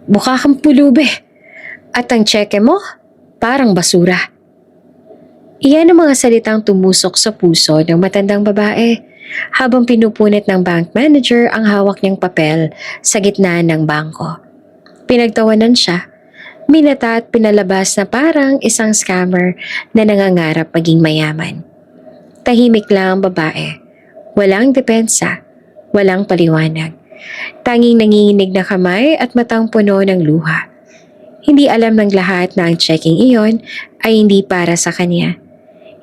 Mukha kang pulube. At ang tseke mo, parang basura. Iyan ang mga salitang tumusok sa puso ng matandang babae habang pinupunit ng bank manager ang hawak niyang papel sa gitna ng bangko. Pinagtawanan siya, minata at pinalabas na parang isang scammer na nangangarap maging mayaman. Tahimik lang ang babae. Walang depensa, walang paliwanag. Tanging nanginginig na kamay at matang puno ng luha. Hindi alam ng lahat na ang checking iyon ay hindi para sa kanya.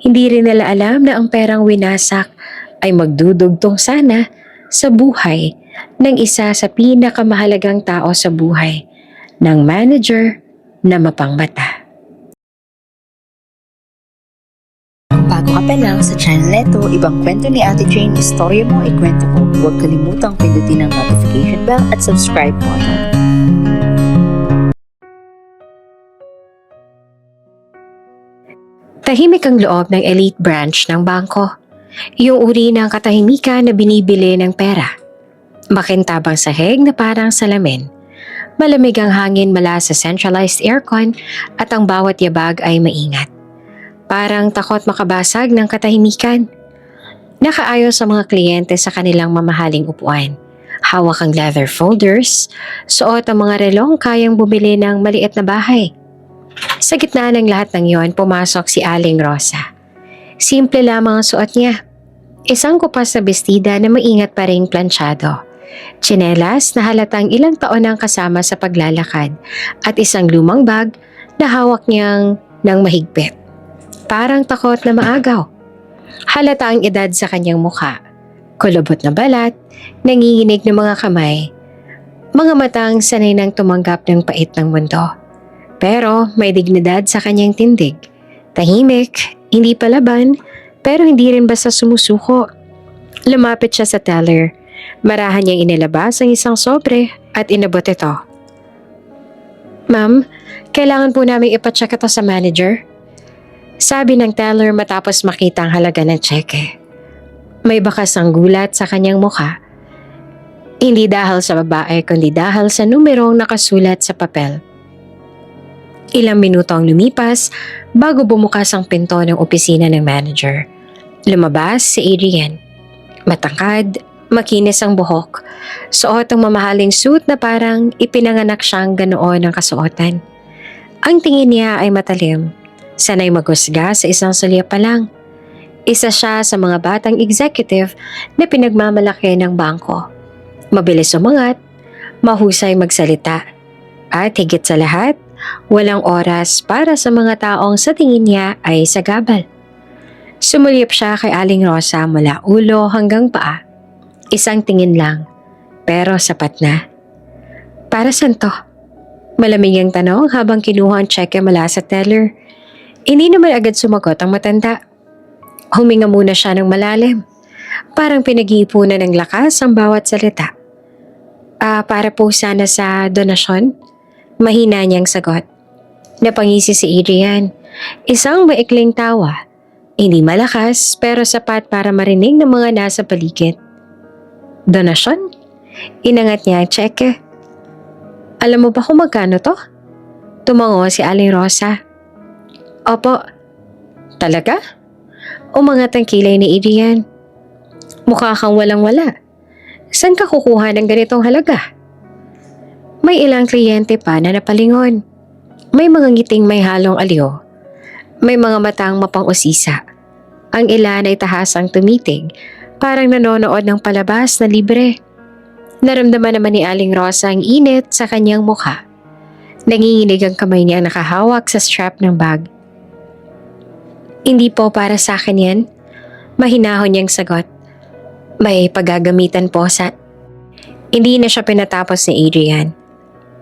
Hindi rin nila alam na ang perang winasak ay magdudugtong sana sa buhay ng isa sa pinakamahalagang tao sa buhay, ng manager na mapangmata. Kung bago ka pa lang sa channel neto, ibang kwento ni Ate Jane, istorya mo, ikwento ko. Huwag kalimutang pindutin ang notification bell at subscribe button. Tahimik ang loob ng elite branch ng bangko. Yung uri ng katahimikan na binibili ng pera. Makintabang sahig na parang salamin. Malamig ang hangin mula sa centralized aircon at ang bawat yabag ay maingat. Parang takot makabasag ng katahimikan. Nakaayon sa mga kliyente sa kanilang mamahaling upuan. Hawak ang leather folders, suot ang mga relong kayang bumili ng maliit na bahay. Sa gitna ng lahat ng iyon, pumasok si Aling Rosa. Simple lamang ang suot niya. Isang kupas na bestida na maingat pa ring planchado. Tsinelas na halatang ilang taon ang kasama sa paglalakad at isang lumang bag na hawak niyang ng mahigpit. Parang takot na maagaw. Halata ang edad sa kanyang mukha. Kulubot na balat, nanginginig ng mga kamay. Mga matang sanay nang tumanggap ng pait ng mundo. Pero may dignidad sa kanyang tindig. Tahimik, hindi palaban, pero hindi rin basta sumusuko. Lumapit siya sa teller. Marahan niyang inilabas ang isang sobre at inabot ito. "Ma'am, kailangan po namin ipacheck ito sa manager." Sabi ng teller matapos makita ang halaga ng tseke. May bakas ang gulat sa kanyang mukha. Hindi dahil sa babae kundi dahil sa numerong nakasulat sa papel. Ilang minuto ang lumipas bago bumukas ang pinto ng opisina ng manager. Lumabas si Adrian. Matangkad, makinis ang buhok. Suot ang mamahaling suit na parang ipinanganak siyang ganoon ang kasuotan. Ang tingin niya ay matalim. Sanay maghusga sa isang sulya pa lang. Isa siya sa mga batang executive na pinagmamalaki ng bangko. Mabilis umangat, mahusay magsalita. At higit sa lahat, walang oras para sa mga taong sa tingin niya ay sagabal. Sumulip siya kay Aling Rosa mula ulo hanggang paa. Isang tingin lang, pero sapat na. "Para saan to?" Malamig ang tanong habang kinuha ang tseke mula sa teller. Hindi naman agad sumagot ang matanda. Huminga muna siya ng malalim. Parang pinag-iipunan ng lakas ang bawat salita. Para po sana sa donasyon?" Mahina niyang sagot. Napangisi si Adrian. Isang maikling tawa. Hindi malakas pero sapat para marinig ng mga nasa paligid. "Donasyon?" Inangat niya ang tseke. "Alam mo ba kung magkano to?" Tumango si Aling Rosa. "Opo." "Talaga?" Umangat ang kilay ni Adrian. "Mukha kang walang-wala. Saan ka kukuha ng ganitong halaga?" May ilang kliyente pa na napalingon. May mga ngiting may halong aliw. May mga matang mapang-usisa. Ang ilan ay tahasang tumitig, parang nanonood ng palabas na libre. Naramdaman naman ni Aling Rosa ang init sa kanyang mukha. Nanginginig ang kamay niya nakahawak sa strap ng bag. "Hindi po para sa akin yan." Mahinahon niyang sagot. "May paggagamitan po sa..." Hindi na siya pinatapos ni Adrian.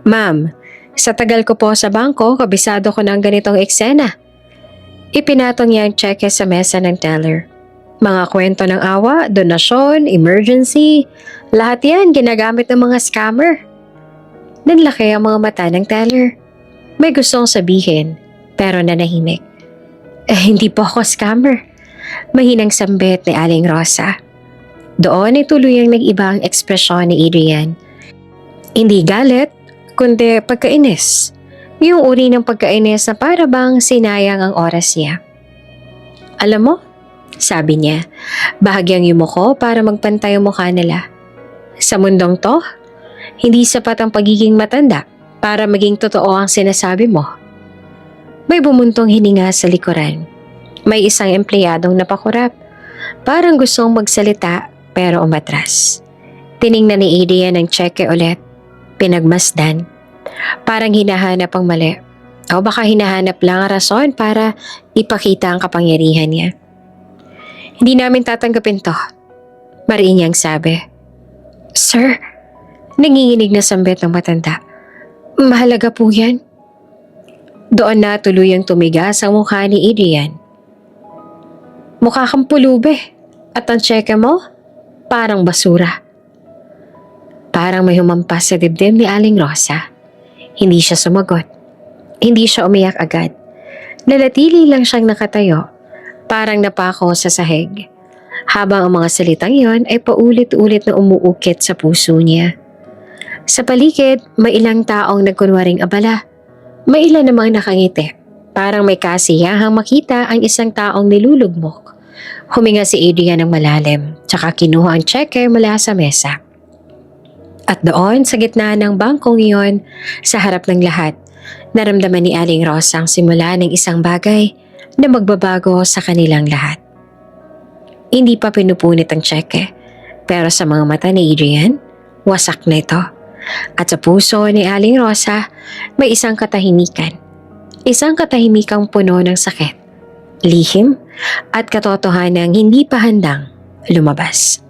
"Ma'am, sa tagal ko po sa bangko, kabisado ko ng ganitong eksena." Ipinatong niya ang tseke sa mesa ng teller. Mga kwento ng awa, donasyon, emergency, lahat yan ginagamit ng mga scammer. Nanlaki ang mga mata ng teller. May gustong sabihin, pero nanahimik. Hindi po ako scammer." Mahinang sambit ni Aling Rosa. Doon ay tuluyang nag-iba ang ekspresyon ni Adrian. Hindi galit, kundi pagkainis. Yung uri ng pagkainis na para bang sinayang ang oras niya. Alam mo, sabi niya, bahagyang yumuko para magpantay ang mukha nila. Sa mundong to, hindi sapat ang pagiging matanda para maging totoo ang sinasabi mo. May bumuntong hininga sa likuran. May isang empleyadong napakurap. Parang gustong magsalita pero umatras. Tiningnan ni Adrian ang cheque ulit. Pinagmasdan. Parang hinahanap ang mali. O baka hinahanap lang ang rason para ipakita ang kapangyarihan niya. Hindi namin tatanggapin to. Mariin niyang sabi. Sir, nanginginig na sambit ng matanda. Mahalaga po yan. Doon na tuluyang tumigas ang mukha ni Adrian. Mukha kang pulube at ang cheque mo parang basura. Parang may humampas sa dibdib ni Aling Rosa. Hindi siya sumagot. Hindi siya umiyak agad. Nanatili lang siyang nakatayo, parang napako sa sahig. Habang ang mga salitang iyon ay paulit-ulit na umuukit sa puso niya. Sa paligid, may ilang taong nagkunwaring abala. May ilan namang nakangiti. Parang may kasiyahang makita ang isang taong nilulugmok. Huminga si Adrian ng malalim, tsaka kinuha ang cheque mula sa mesa. At doon, sa gitna ng bangkong iyon, sa harap ng lahat, naramdaman ni Aling Rosa ang simula ng isang bagay na magbabago sa kanilang lahat. Hindi pa pinupunit ang cheque, pero sa mga mata ni Adrian, wasak na ito. At sa puso ni Aling Rosa, may isang katahimikan. Isang katahimikang puno ng sakit, lihim, at katotohanang hindi pa handang lumabas.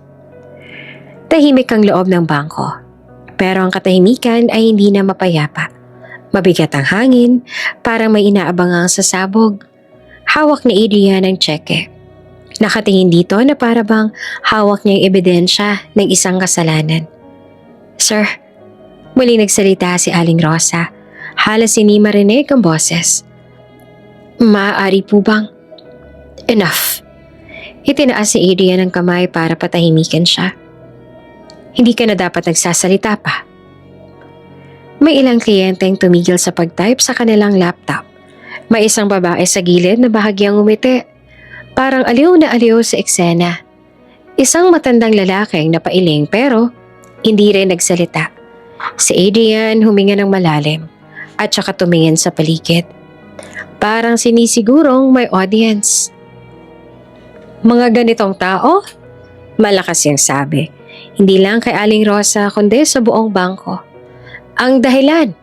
Tahimik ang loob ng bangko. Pero ang katahimikan ay hindi na mapayapa. Mabigat ang hangin, parang may inaabangang sasabog. Hawak ni Adrian ang cheque. Nakatingin dito na para bang hawak niya ang ebidensya ng isang kasalanan. Sir, muli nagsalita si Aling Rosa. Halos hindi marinig ang boses. Maaari po bang? Enough. Itinaas si Adrian ang kamay para patahimikan siya. Hindi ka na dapat nagsasalita pa. May ilang kliyenteng tumigil sa pag-type sa kanilang laptop. May isang babae sa gilid na bahagyang umiti. Parang aliw na aliw sa eksena. Isang matandang lalaking napailing pero hindi rin nagsalita. Si Adrian huminga ng malalim at saka tumingin sa paligid. Parang sinisigurong may audience. Mga ganitong tao? Malakas yung sabi. Hindi lang kay Aling Rosa kundi sa buong bangko. Ang dahilan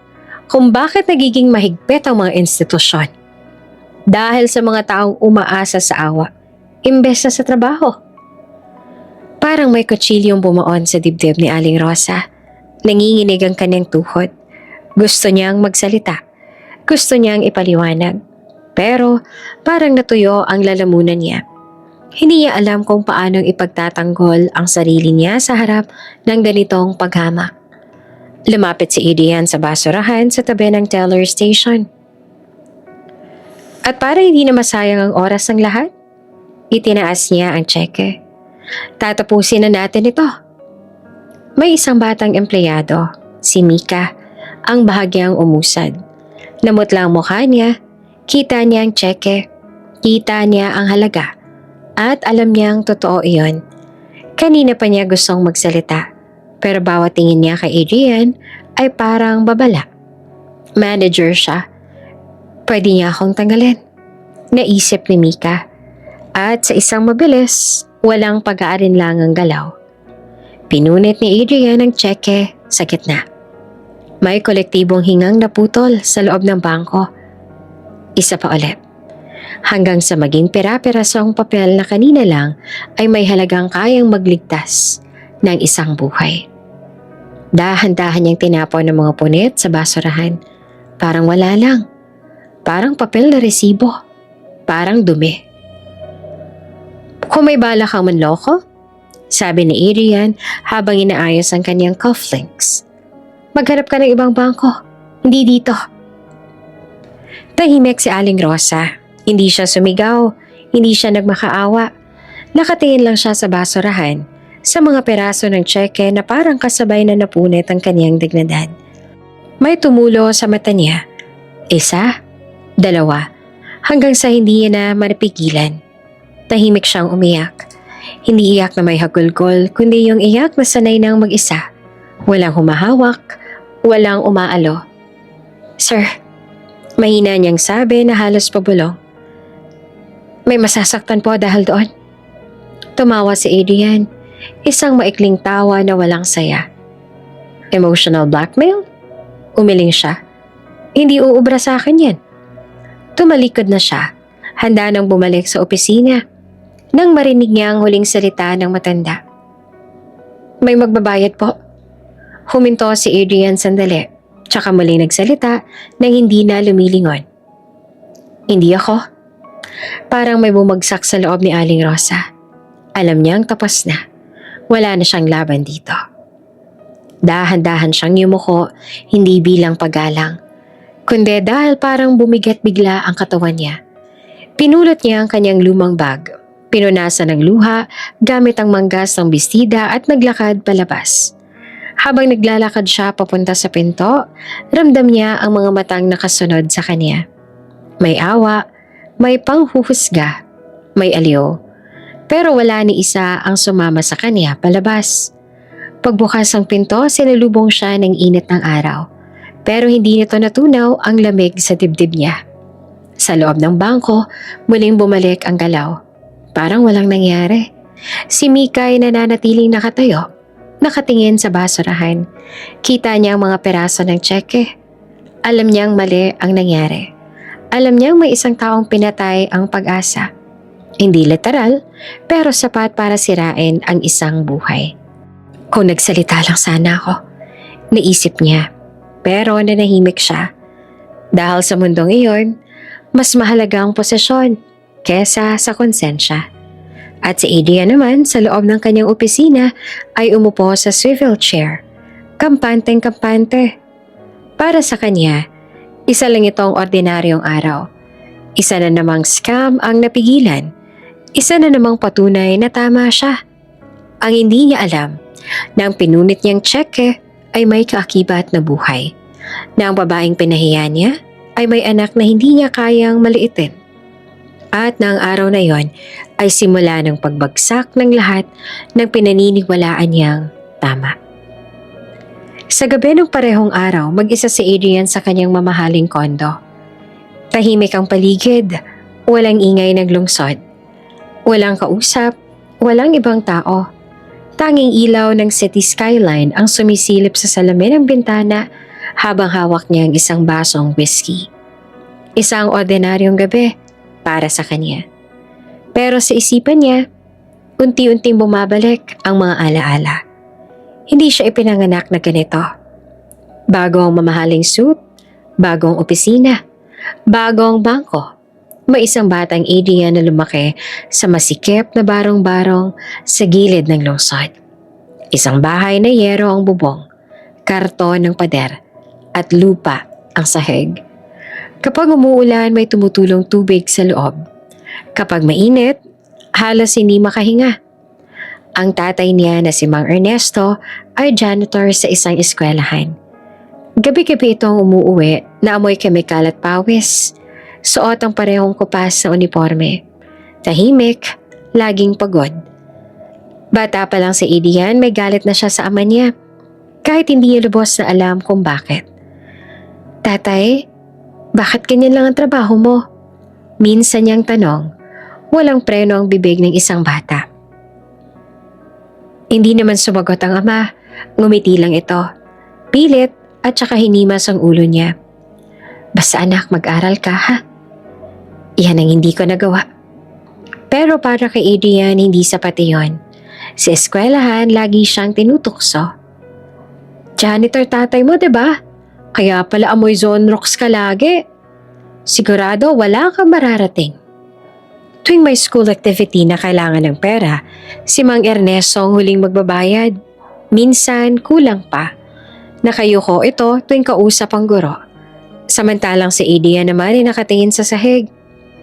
kung bakit nagiging mahigpit ang mga institusyon. Dahil sa mga taong umaasa sa awa, imbes na sa trabaho. Parang may kutsilyong bumuon sa dibdib ni Aling Rosa. Nanginginig ang kanyang tuhod. Gusto niyang magsalita. Gusto niyang ipaliwanag. Pero parang natuyo ang lalamunan niya. Hindi niya alam kung paanong ipagtatanggol ang sarili niya sa harap ng ganitong paghamak. Lumapit si Adrian sa basurahan sa tabi ng teller station. At para hindi na masayang ang oras ng lahat, itinaas niya ang cheque. Tatapusin na natin ito. May isang batang empleyado, si Mika, ang bahagyang umusad. Namutla ang mukha niya, kita niya ang cheque, kita niya ang halaga. At alam niyang totoo iyon. Kanina pa niya gustong magsalita, pero bawat tingin niya kay Adrian ay parang babala. Manager siya. Pwede niya akong tanggalin. Naisip ni Mika. At sa isang mabilis, walang pag-aalinlangang galaw. Pinunit ni Adrian ang cheque sa gitna. May kolektibong hingang naputol sa loob ng bangko. Isa pa ulit. Hanggang sa maging pera-perasong papel na kanina lang ay may halagang kayang magligtas ng isang buhay. Dahan-dahan niyang tinapon ng mga punit sa basurahan. Parang wala lang. Parang papel na resibo. Parang dumi. Kung may bala kang manloko, sabi ni Adrian habang inaayos ang kanyang cufflinks. Maghanap ka ng ibang bangko. Hindi dito. Tahimik si Aling Rosa. Hindi siya sumigaw, hindi siya nagmakaawa. Nakatingin lang siya sa basurahan, sa mga peraso ng cheque na parang kasabay na napunit ang kanyang dignidad. May tumulo sa mata niya. 1, 2, hanggang sa hindi niya na manapigilan. Tahimik siyang umiyak. Hindi iyak na may hagulgol, kundi yung iyak na sanay nang mag-isa. Walang humahawak, walang umaalo. Sir, mahina niyang sabi na halos pabulong. May masasaktan po dahil doon. Tumawa si Adrian, isang maikling tawa na walang saya. Emotional blackmail? Umiling siya. Hindi uubra sa akin yan. Tumalikod na siya, handa nang bumalik sa opisina. Nang marinig niya ang huling salita ng matanda. May magbabayad po. Huminto si Adrian sandali, tsaka muli nagsalita nang hindi na lumilingon. Hindi ako. Parang may bumagsak sa loob ni Aling Rosa. Alam niyang tapos na. Wala na siyang laban dito. Dahan-dahan siyang yumuko, hindi bilang paggalang, kundi dahil parang bumigat bigla ang katawan niya. Pinulot niya ang kanyang lumang bag, pinunasan ng luha gamit ang manggas ng bestida at naglakad palabas. Habang naglalakad siya papunta sa pinto, ramdam niya ang mga matang nakasunod sa kanya. May awa, may panghuhusga, may aliw. Pero wala ni isa ang sumama sa kanya palabas. Pagbukas ng pinto, sinalubong siya ng init ng araw. Pero hindi nito natunaw ang lamig sa dibdib niya. Sa loob ng bangko, muling bumalik ang galaw. Parang walang nangyari. Si Mika ay nananatiling nakatayo, nakatingin sa basurahan. Kita niya ang mga peraso ng tseke. Alam niyang mali ang nangyari. Alam niyang may isang taong pinatay ang pag-asa. Hindi literal, pero sapat para sirain ang isang buhay. Kung nagsalita lang sana ako, naisip niya. Pero nanahimik siya. Dahil sa mundong iyon, mas mahalaga ang posisyon kesa sa konsensya. At si Adrian naman sa loob ng kanyang opisina ay umupo sa swivel chair. Kampanteng-kampante. Para sa kanya, isa lang itong ordinaryong araw. Isa na namang scam ang napigilan. Isa na namang patunay na tama siya. Ang hindi niya alam na ang pinunit niyang tseke ay may kaakibat na buhay. Na ang babaeng pinahiya niya ay may anak na hindi niya kayang maliitin. At na ang araw na yon ay simula ng pagbagsak ng lahat ng pinaniniwalaan niyang tama. Sa gabi ng parehong araw, mag-isa si Adrian sa kanyang mamahaling kondo. Tahimik ang paligid, walang ingay naglungsod. Walang kausap, walang ibang tao. Tanging ilaw ng city skyline ang sumisilip sa salamin ng bintana habang hawak niya ang isang basong whiskey. Isang ordinaryong gabi para sa kanya. Pero sa isipan niya, unti-unting bumabalik ang mga alaala. Hindi siya ipinanganak na ganito. Bagong mamahaling suit, bagong opisina, bagong bangko. May isang batang Adrian na lumaki sa masikip na barong-barong sa gilid ng lungsod. Isang bahay na yero ang bubong, karton ng pader, at lupa ang sahig. Kapag umuulan, may tumutulong tubig sa loob. Kapag mainit, halos hindi makahinga. Ang tatay niya na si Mang Ernesto ay janitor sa isang eskwelahan. Gabi-gabi itong umuuwi na amoy kemikal at pawis. Suot ang parehong kupas na uniforme. Tahimik, laging pagod. Bata pa lang si Adrian, may galit na siya sa ama niya. Kahit hindi niya lubos na alam kung bakit. Tatay, bakit ganyan lang ang trabaho mo? Minsan niyang tanong, walang preno ang bibig ng isang bata. Hindi naman sumagot ang ama, ngumiti lang ito. Pilit at saka hinimas ang ulo niya. Basta anak, mag-aral ka ha? Yan ang hindi ko nagawa. Pero para kay Adrian, hindi sapat iyon. Sa eskwelahan, lagi siyang tinutukso. Janitor tatay mo, diba? Kaya pala amoy Zonrox ka lagi. Sigurado wala kang mararating. Tuwing may school activity na kailangan ng pera, si Mang Ernesto ang huling magbabayad. Minsan, kulang pa. Nakayuko ito tuwing kausap ang guro. Samantalang si Adrian naman ay nakatingin sa sahig.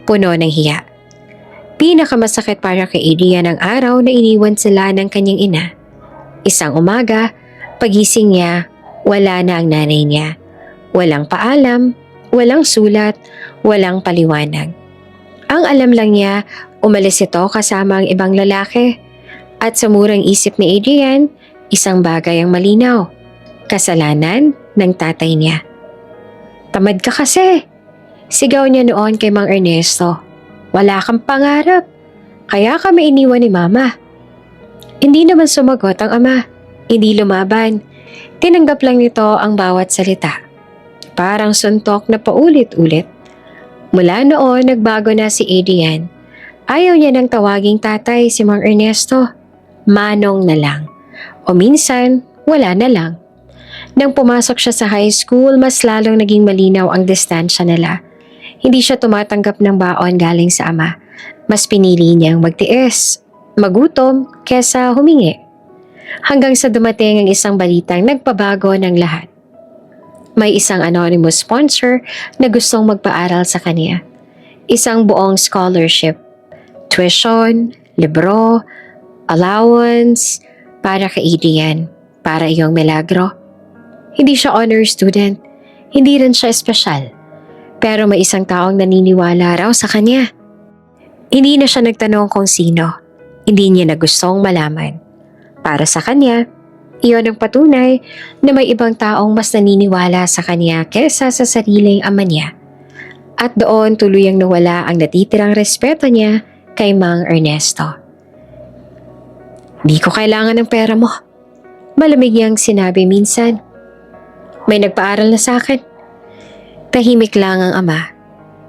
Puno ng hiya. Pinakamasakit para kay Adrian ang araw na iniwan sila ng kanyang ina. Isang umaga, pagising niya, wala na ang nanay niya. Walang paalam, walang sulat, walang paliwanag. Ang alam lang niya, umalis ito kasama ang ibang lalaki. At sa murang isip ni Adrian, isang bagay ang malinaw. Kasalanan ng tatay niya. Tamad ka kasi. Sigaw niya noon kay Mang Ernesto. Wala kang pangarap. Kaya kami iniwan ni Mama. Hindi naman sumagot ang ama. Hindi lumaban. Tinanggap lang nito ang bawat salita. Parang suntok na paulit-ulit. Mula noon, nagbago na si Adrian. Ayaw niya nang tawaging tatay si Mang Ernesto. Manong na lang. O minsan, wala na lang. Nang pumasok siya sa high school, mas lalong naging malinaw ang distansya nila. Hindi siya tumatanggap ng baon galing sa ama. Mas pinili niyang magtiis, magutom, kesa humingi. Hanggang sa dumating ang isang balitang nagpabago ng lahat. May isang anonymous sponsor na gustong magpaaral sa kanya. Isang buong scholarship, tuition, libro, allowance, para kay Adrian, para iyong milagro. Hindi siya honor student, hindi rin siya espesyal. Pero may isang taong naniniwala raw sa kanya. Hindi na siya nagtanong kung sino, hindi niya na gustong malaman. Para sa kanya, iyon ang patunay na may ibang taong mas naniniwala sa kanya kesa sa sariling ama niya. At doon tuluyang nawala ang natitirang respeto niya kay Mang Ernesto. Di ko kailangan ng pera mo. Malamig niyang sinabi minsan. May nagpaaral na sa akin. Tahimik lang ang ama.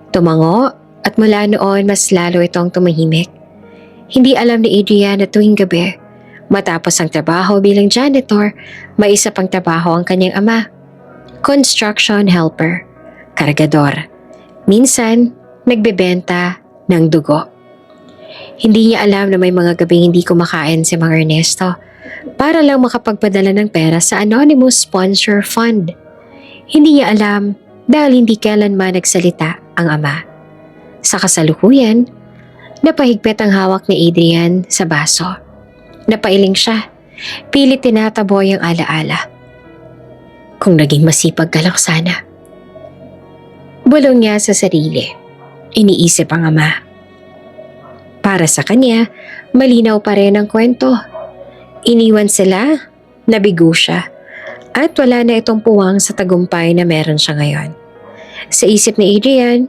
Tumango at mula noon mas lalo itong tumahimik. Hindi alam ni Adrian na tuwing gabi, matapos ang trabaho bilang janitor, may isa pang trabaho ang kanyang ama. Construction helper, kargador. Minsan, nagbebenta ng dugo. Hindi niya alam na may mga gabi hindi kumakain si Mang Ernesto para lang makapagpadala ng pera sa anonymous sponsor fund. Hindi niya alam dahil hindi kailanman nagsalita ang ama. Sa kasalukuyan, napahigpit ang hawak ni Adrian sa baso. Napailing siya. Pilit tinataboy ang alaala. Kung naging masipag ka lang sana. Bulong niya sa sarili. Iniisip ang ama. Para sa kanya, malinaw pa rin ang kwento. Iniwan sila, nabigo siya, at wala na itong puwang sa tagumpay na meron siya ngayon. Sa isip ni Adrian,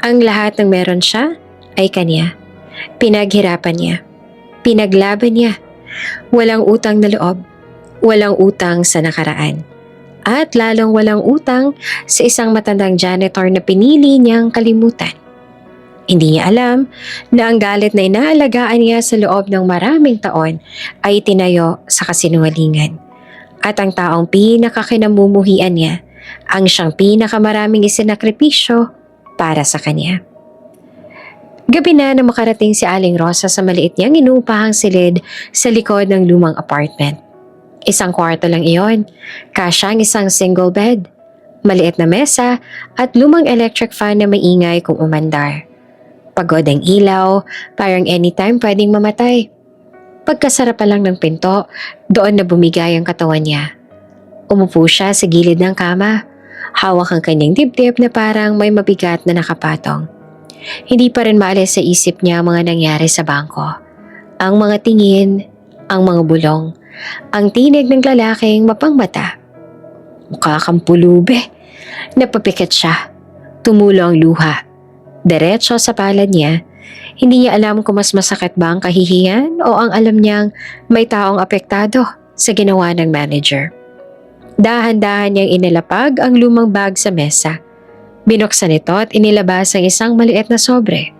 ang lahat ng meron siya ay kanya. Pinaghirapan niya. Pinaglaban niya. Walang utang na loob. Walang utang sa nakaraan. At lalong walang utang sa isang matandang janitor na pinili niyang kalimutan. Hindi niya alam na ang galit na inaalagaan niya sa loob ng maraming taon ay tinayo sa kasinungalingan. At ang taong pinakakinamumuhian niya ang siyang pinakamaraming isinakripisyo para sa kanya. Gabi na makarating si Aling Rosa sa maliit niyang inuupahang silid sa likod ng lumang apartment. Isang kwarto lang iyon, kasyang isang single bed, maliit na mesa at lumang electric fan na maingay kung umandar. Pagod ang ilaw, parang anytime pwedeng mamatay. Pagkasara pa lang ng pinto, doon na bumigay ang katawan niya. Umupo siya sa gilid ng kama, hawak ang kanyang dibdib na parang may mabigat na nakapatong. Hindi pa rin maalis sa isip niya ang mga nangyari sa bangko. Ang mga tingin, ang mga bulong, ang tinig ng lalaking mapangmata. Mukha kang pulube. Napapikit siya. Tumulo ang luha. Diretso sa palad niya. Hindi niya alam kung mas masakit ba ang kahihiyan o ang alam niyang may taong apektado sa ginawa ng manager. Dahan-dahan niyang inilapag ang lumang bag sa mesa. Binuksan ito at inilabas ang isang maliit na sobre.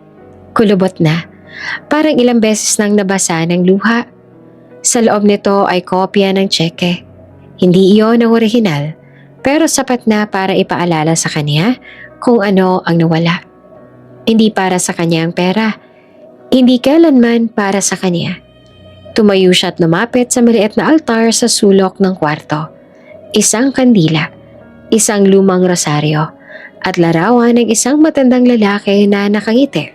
Kulubot na. Parang ilang beses nang nabasa ng luha. Sa loob nito ay kopya ng tseke. Hindi iyon ang orihinal, pero sapat na para ipaalala sa kanya kung ano ang nawala. Hindi para sa kanya ang pera. Hindi kailanman para sa kanya. Tumayo siya at lumapit sa maliit na altar sa sulok ng kwarto. Isang kandila, isang lumang rosaryo, at larawan ng isang matandang lalaki na nakangiti.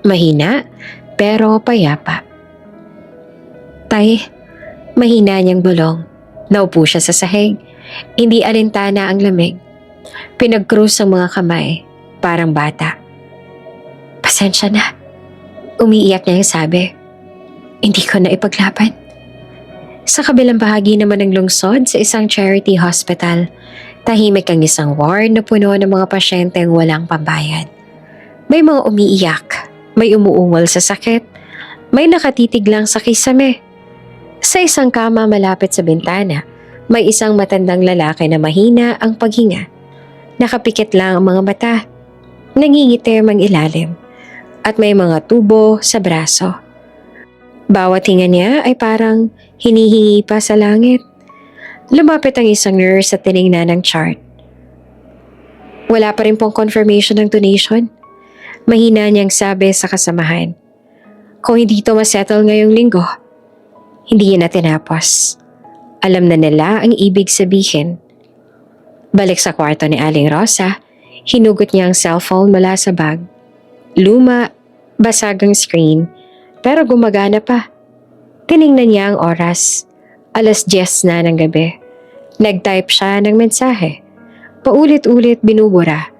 Mahina, pero payapa. Tay, mahina niyang bulong. Naupo siya sa sahig. Hindi alintana ang lamig. Pinag-cruise ang mga kamay, parang bata. Pasensya na. Umiiyak niya yung sabi. Hindi ko na ipaglaban. Sa kabilang bahagi naman ng lungsod sa isang charity hospital, tahimik ang isang ward na puno ng mga pasyenteng walang pambayad. May mga umiiyak, may umuungol sa sakit, may nakatitig lang sa kisame. Sa isang kama malapit sa bintana, may isang matandang lalaki na mahina ang paghinga. Nakapikit lang ang mga mata, nangingitim ang ilalim, at may mga tubo sa braso. Bawat hinga niya ay parang hinihingi pa sa langit. Lumapit ang isang nurse at tinignan ng chart. Wala pa rin pong confirmation ng donation. Mahina niyang sabi sa kasamahan. Kung hindi ito masettle ngayong linggo, hindi na tinapos. Alam na nila ang ibig sabihin. Balik sa kwarto ni Aling Rosa, hinugot niya ang cellphone mula sa bag. Luma, basag ang screen, pero gumagana pa. Tiningnan niya ang oras. 10:10 na ng gabi. Nag-type siya ng mensahe. Paulit-ulit binubura.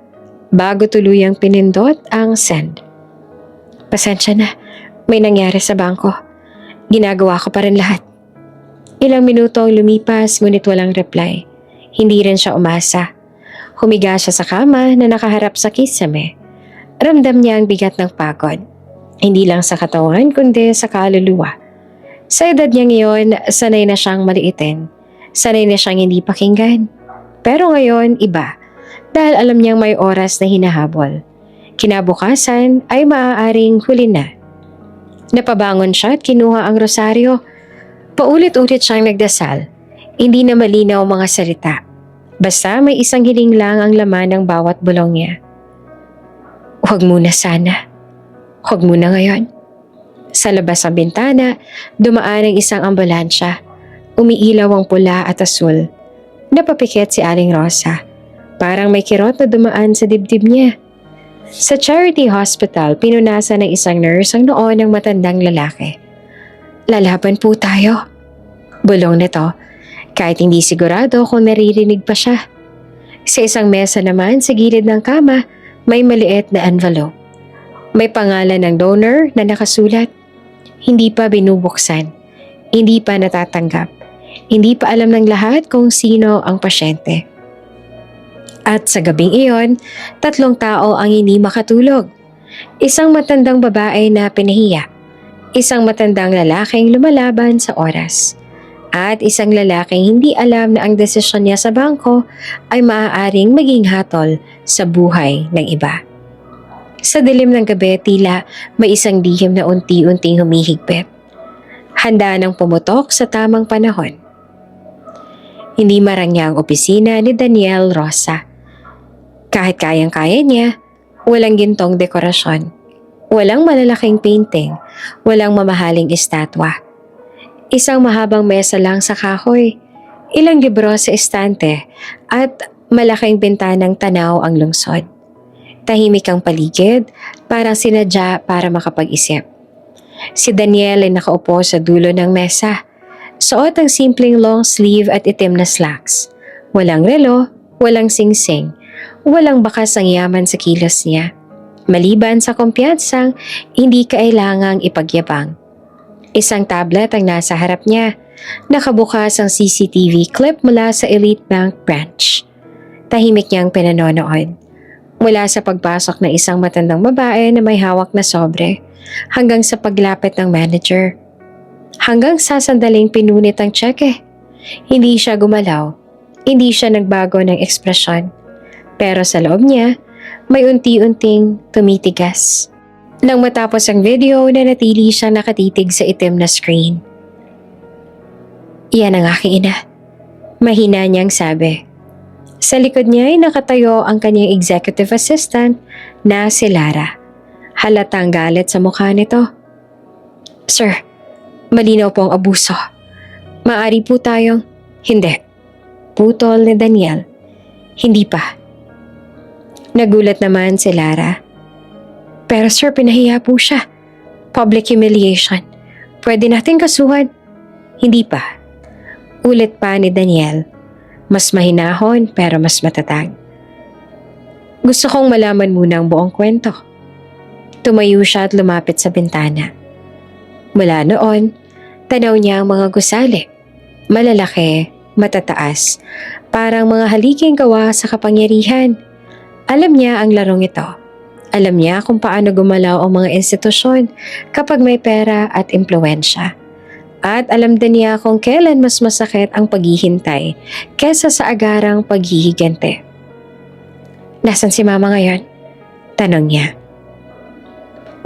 Bago tuluyang pinindot ang send. Pasensya na, may nangyari sa bangko. Ginagawa ko pa rin lahat. Ilang minuto ang lumipas ngunit walang reply. Hindi rin siya umasa. Humiga siya sa kama na nakaharap sa kisame. Ramdam niya ang bigat ng pagod. Hindi lang sa katawan kundi sa kaluluwa. Sa edad niya ngayon, sanay na siyang maliitin. Sanay na siyang hindi pakinggan. Pero ngayon, iba. Dahil alam niyang may oras na hinahabol. Kinabukasan ay maaaring huli na. Napabangon siya at kinuha ang rosaryo. Paulit-ulit siyang nagdasal. Hindi na malinaw ang mga salita. Basta may isang hiling lang ang laman ng bawat bulong niya. Huwag muna sana. Huwag muna ngayon. Sa labas ng bintana, dumaan ang isang ambulansya. Umiilaw ang pula at asul. Napapikit si Aling Rosa. Parang may kirot na dumaan sa dibdib niya. Sa charity hospital, pinunasan ng isang nurse ang noo ng matandang lalaki. Lalaban po tayo. Bulong nito, kahit hindi sigurado kung naririnig pa siya. Sa isang mesa naman sa gilid ng kama, may maliit na envelope. May pangalan ng donor na nakasulat. Hindi pa binubuksan. Hindi pa natatanggap. Hindi pa alam ng lahat kung sino ang pasyente. At sa gabing iyon, 3 tao ang hindi makatulog. Isang matandang babae na pinahiya. Isang matandang lalaking lumalaban sa oras. At isang lalaking hindi alam na ang desisyon niya sa bangko ay maaaring maging hatol sa buhay ng iba. Sa dilim ng gabi, tila may isang lihim na unti-unting humihigpit. Handa nang pumutok sa tamang panahon. Hindi marangya ang opisina ni Daniel Rosa. Kahit kayang-kaya niya, walang gintong dekorasyon. Walang malalaking painting, walang mamahaling estatwa. Isang mahabang mesa lang sa kahoy, ilang libro sa estante, at malaking bintanang tanaw ang lungsod. Tahimik ang paligid, parang sinadya para makapag-isip. Si Daniel ay nakaupo sa dulo ng mesa. Suot ang simpleng long sleeve at itim na slacks. Walang relo, walang singsing, walang bakas ang yaman sa kilos niya. Maliban sa kumpiyansang hindi kailangang ipagyabang. Isang tablet ang nasa harap niya. Nakabukas ang CCTV clip mula sa Elite Bank branch. Tahimik niyang pinanonood. Mula sa pagpasok ng isang matandang babae na may hawak na sobre, hanggang sa paglapit ng manager. Hanggang sa sandaling pinunit ang tseke. Hindi siya gumalaw. Hindi siya nagbago ng ekspresyon. Pero sa loob niya, may unti-unting tumitigas. Nang matapos ang video, nanatili siyang nakatitig sa itim na screen. Iyan ang aking ina. Mahina niyang sabi. Sa likod niya ay nakatayo ang kanyang executive assistant na si Lara. Halatang galit sa mukha nito. Sir, malinaw po ang abuso. Maari po tayong... Hindi. Putol ni Daniel. Hindi pa. Nagulat naman si Lara. Pero sir, pinahiya po siya. Public humiliation. Pwede natin kasuhan. Hindi pa. Ulit pa ni Daniel. Mas mahinahon pero mas matatag. Gusto kong malaman muna ang buong kwento. Tumayo siya at lumapit sa bintana. Mula noon, tanaw niya ang mga gusali. Malalaki, matataas, parang mga haliging gawa sa kapangyarihan. Alam niya ang larong ito. Alam niya kung paano gumalaw ang mga institusyon kapag may pera at impluensya. At alam din niya kung kailan mas masakit ang paghihintay kesa sa agarang paghihigante. Nasaan si Mama ngayon? Tanong niya.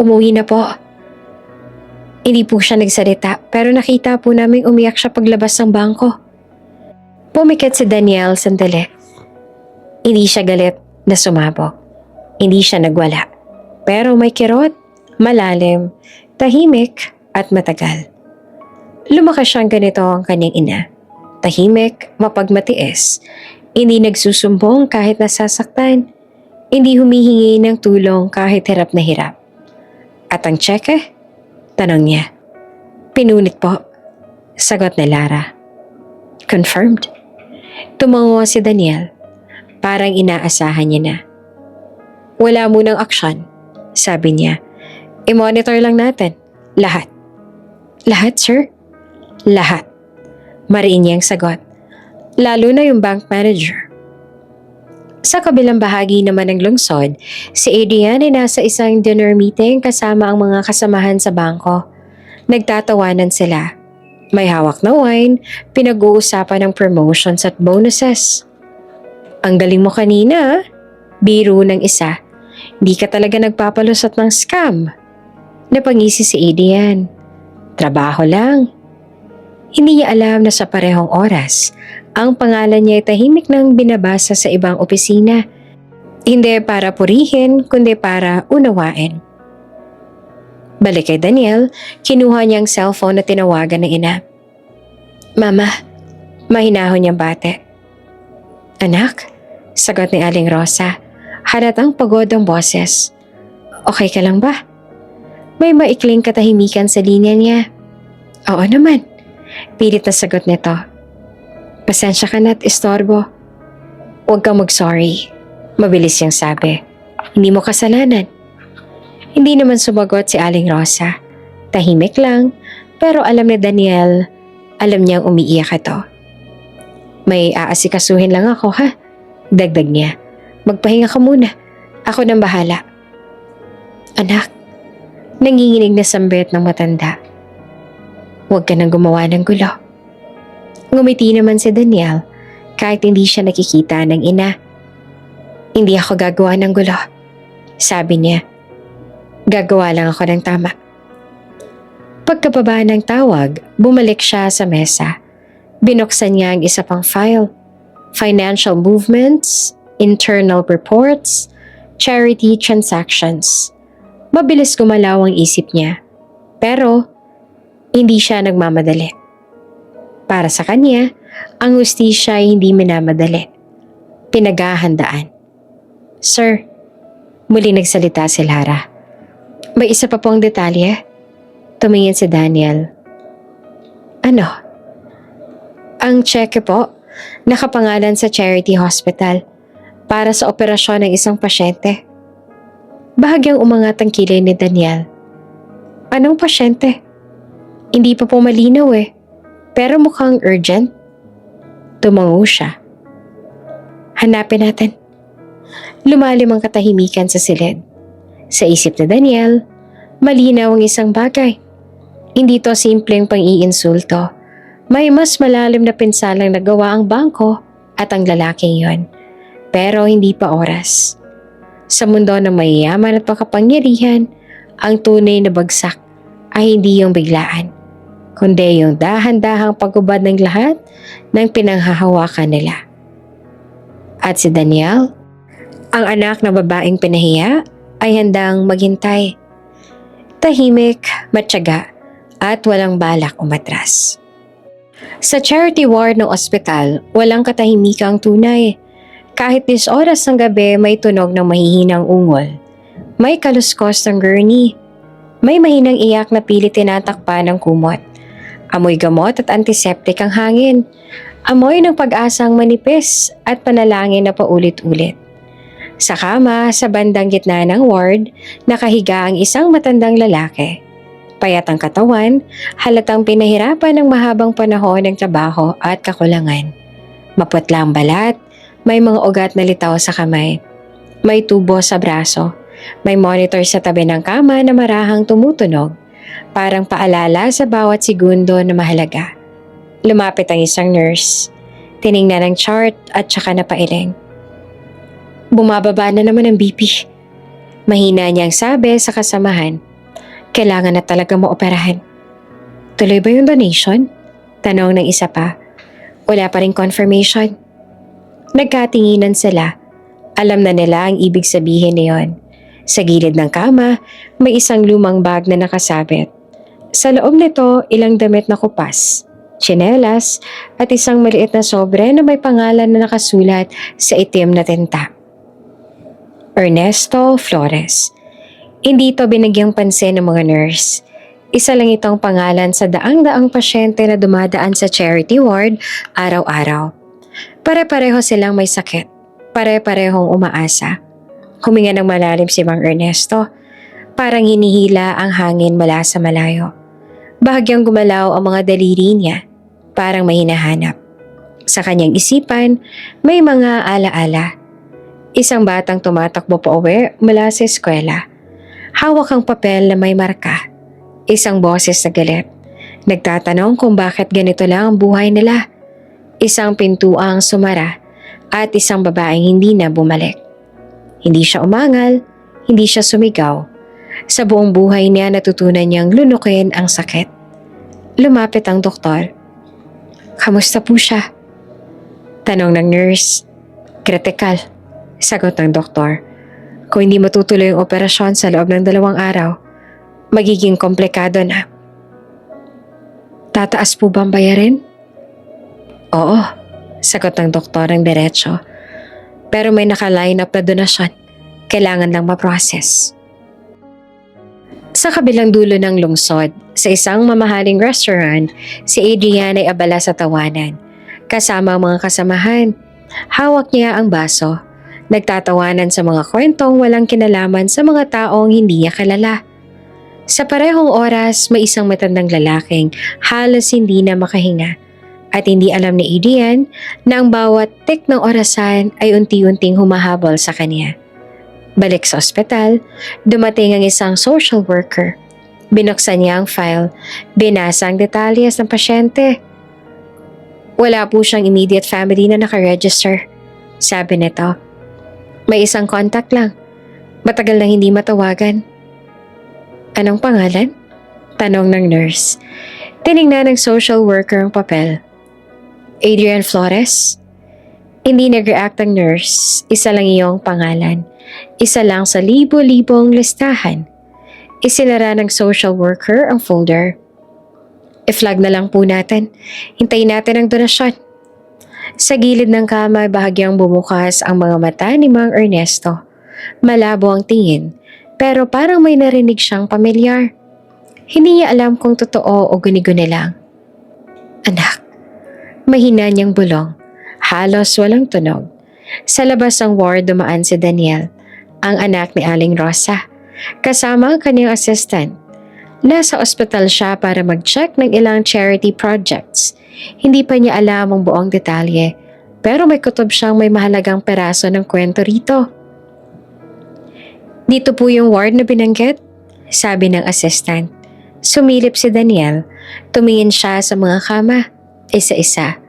Umuwi na po. Hindi po siya nagsalita pero nakita po namin umiyak siya paglabas ng bangko. Pumikit si Daniel sandali. Hindi siya galit na sumabog. Hindi siya nagwala. Pero may kirot, malalim, tahimik at matagal. Lumakas siyang ganito ang kanyang ina. Tahimik, mapagmatiis. Hindi nagsusumbong kahit nasasaktan. Hindi humihingi ng tulong kahit hirap na hirap. At ang tseke? Tanong niya. Pinunit po. Sagot ni Lara. Confirmed. Tumango si Daniel. Parang inaasahan niya na. Wala munang aksyon, sabi niya. I-monitor lang natin. Lahat. Lahat, sir? Lahat. Mariin niyang sagot. Lalo na yung bank manager. Sa kabilang bahagi naman ng lungsod, si Adrian ay nasa isang dinner meeting kasama ang mga kasamahan sa bangko. Nagtatawanan sila. May hawak na wine, pinag-uusapan ng promotions at bonuses. Ang galing mo kanina, biro ng isa. Di ka talaga nagpapalusot ng scam. Napangisi si Adrian. Trabaho lang. Hindi niya alam na sa parehong oras, ang pangalan niya ay tahimik nang binabasa sa ibang opisina. Hindi para purihin, kundi para unawain. Balik kay Daniel, kinuha niya ang cellphone at tinawagan ng ina. Mama, mahinahon niyang bate. Anak, sagot ni Aling Rosa. Halatang pagod ang boses. Okay ka lang ba? May maikling katahimikan sa linya niya. Oo naman. Pilit na sagot nito. Pasensya ka na't istorbo. Huwag kang mag-sorry. Mabilis niyang sabi. Hindi mo kasalanan. Hindi naman sumagot si Aling Rosa. Tahimik lang, pero alam ni Daniel, alam niyang umiiyak ito. May aasikasuhin lang ako ha? Dagdag niya. Magpahinga ka muna. Ako nang bahala. Anak, nanginginig na sambit ng matanda. Huwag ka nang gumawa ng gulo. Ngumiti naman si Daniel kahit hindi siya nakikita ng ina. Hindi ako gagawa ng gulo. Sabi niya. Gagawa lang ako ng tama. Pagkababa ng tawag, bumalik siya sa mesa. Binuksan niya ang isa pang file. Financial movements, internal reports, charity transactions. Mabilis gumalaw ang isip niya. Pero, hindi siya nagmamadali. Para sa kanya, ang hustisya ay hindi minamadali. Pinaghahandaan. Sir, muli nagsalita si Lara. May isa pa pong detalye. Tumingin si Daniel. Ano? Ang cheque po, nakapangalan sa charity hospital para sa operasyon ng isang pasyente. Bahagyang umangat ang kilay ni Daniel. Anong pasyente? Hindi pa po malinaw eh. Pero mukhang urgent. Tumango siya. Hanapin natin. Lumalim ang katahimikan sa silid. Sa isip ni Daniel, malinaw ang isang bagay. Hindi to simpleng pang-iinsulto. May mas malalim na pinsalang nagawa ang bangko at ang lalaking yon. Pero hindi pa oras. Sa mundo ng mayayaman at makapangyarihan, ang tunay na bagsak ay hindi yung biglaan, kundi yung dahan-dahang pagubad ng lahat ng pinanghahawakan nila. At si Daniel, ang anak na babaeng pinahiya, ay handang maghintay. Tahimik, matyaga, at walang balak umatras. Sa charity ward ng ospital, walang katahimikang tunay. Kahit 10 oras ng gabi may tunog ng mahihinang ungol. May kaluskos ng gurney. May mahinang iyak na pilit tinatakpan ng kumot. Amoy gamot at antiseptic ang hangin. Amoy ng pag-asang manipis at panalangin na paulit-ulit. Sa kama, sa bandang gitna ng ward, nakahiga ang isang matandang lalaki. Payat ang katawan, halatang pinahirapan ng mahabang panahon ng trabaho at kakulangan. Maputla ang balat, may mga ugat na litaw sa kamay. May tubo sa braso. May monitor sa tabi ng kama na marahang tumutunog. Parang paalala sa bawat segundo na mahalaga. Lumapit ang isang nurse. Tiningnan ang chart at saka napailing. Bumababa na naman ang BP. Mahina niyang sabi sa kasamahan. Kailangan na talaga maoperahan. Tuloy ba yung donation? Tanong ng isa pa. Wala pa rin confirmation. Nagkatinginan sila. Alam na nila ang ibig sabihin niyon. Sa gilid ng kama, may isang lumang bag na nakasabit. Sa loob nito, ilang damit na kupas, tsinelas, at isang maliit na sobre na may pangalan na nakasulat sa itim na tinta. Ernesto Flores. Hindi ito binigyang pansin ng mga nurse. Isa lang itong pangalan sa daang-daang pasyente na dumadaan sa charity ward araw-araw. Pare-pareho silang may sakit. Pare-parehong umaasa. Huminga ng malalim si Mang Ernesto. Parang hinihila ang hangin mula sa malayo. Bahagyang gumalaw ang mga daliri niya. Parang may hinahanap. Sa kanyang isipan, may mga alaala. Isang batang tumatakbo pa uwi mula sa eskwela. Hawak ang papel na may marka. Isang boses na galit. Nagtatanong kung bakit ganito lang ang buhay nila. Isang pintuang sumara at isang babaeng hindi na bumalik. Hindi siya umangal, hindi siya sumigaw. Sa buong buhay niya natutunan niyang lunukin ang sakit. Lumapit ang doktor. Kamusta po siya? Tanong ng nurse. Kritikal. Sagot ng doktor. Kung hindi matutuloy ang operasyon sa loob ng 2 araw, magiging komplikado na. Tataas po ba ang bayarin? Oo, sagot ng doktor ng diretso. Pero may naka-line up na donasyon. Kailangan lang ma-process. Sa kabilang dulo ng lungsod, sa isang mamahaling restaurant, si Adrian ay abala sa tawanan. Kasama ang mga kasamahan. Hawak niya ang baso. Nagtatawanan sa mga kwentong walang kinalaman sa mga taong hindi niya kilala. Sa parehong oras, may isang matandang lalaking halos hindi na makahinga at hindi alam ni Adrian na ang bawat tik ng orasan ay unti-unting humahabol sa kanya. Balik sa ospital, dumating ang isang social worker. Binuksan niya ang file, binasa ang detalyes ng pasyente. Wala po siyang immediate family na nakaregister, sabi nito. May isang contact lang. Matagal na hindi matawagan. Anong pangalan? Tanong ng nurse. Tiningnan ng social worker ang papel. Adrian Flores? Hindi nag-react ang nurse. Isa lang iyong pangalan. Isa lang sa libo-libong listahan. Isinara ng social worker ang folder. I-flag na lang po natin. Hintayin natin ang donasyon. Sa gilid ng kama, bahagyang bumukas ang mga mata ni Mang Ernesto. Malabo ang tingin, pero parang may narinig siyang pamilyar. Hindi niya alam kung totoo o guni-guni lang. Anak, mahina niyang bulong. Halos walang tunog. Sa labas ng ward dumaan si Daniel, ang anak ni Aling Rosa, kasama ang kanyang assistant. Nasa ospital siya para mag-check ng ilang charity projects. Hindi pa niya alam ang buong detalye, pero may kutob siyang may mahalagang peraso ng kwento rito. Dito po yung ward na binanggit, sabi ng assistant. Sumilip si Daniel, tumingin siya sa mga kama, isa-isa.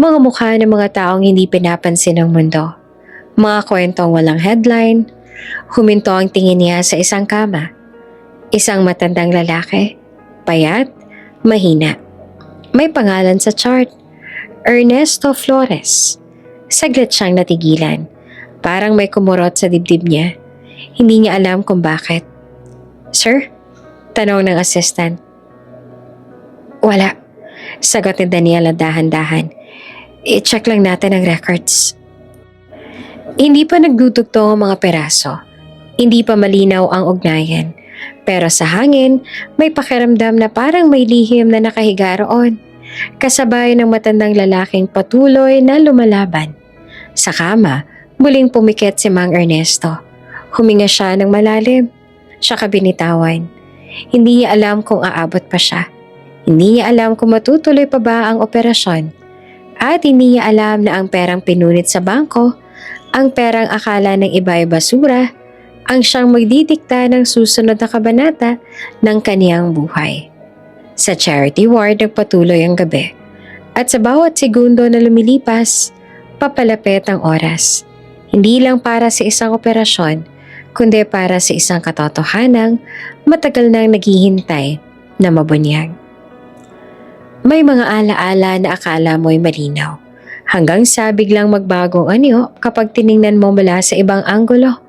Mga mukha ng mga taong hindi pinapansin ng mundo. Mga kwentong walang headline. Huminto ang tingin niya sa isang kama. Isang matandang lalaki, payat, mahina. May pangalan sa chart, Ernesto Flores. Saglit siyang natigilan. Parang may kumurot sa dibdib niya. Hindi niya alam kung bakit. Sir? Tanong ng assistant. Wala. Sagot ni Daniela dahan-dahan. I-check lang natin ang records. Hindi pa nagdudugtong ang mga peraso. Hindi pa malinaw ang ugnayan. Pero sa hangin, may pakiramdam na parang may lihim na nakahiga roon. Kasabay ng matandang lalaking patuloy na lumalaban. Sa kama, Muling pumikit si Mang Ernesto. Huminga siya ng malalim. Saka binitawan. Hindi niya alam kung aabot pa siya. Hindi niya alam kung matutuloy pa ba ang operasyon. At hindi niya alam na ang perang pinunit sa bangko, ang perang akala ng iba ay basura, ang siyang magdidikta ng susunod na kabanata ng kaniyang buhay. Sa charity ward nagpatuloy ang gabi. At sa bawat segundo na lumilipas, papalapit ang oras. Hindi lang para sa isang operasyon, kundi para sa isang katotohanang matagal nang naghihintay na mabunyag. May mga alaala na akala mo'y malinaw, hanggang sa biglang magbagong anyo kapag tiningnan mo mula sa ibang anggulo.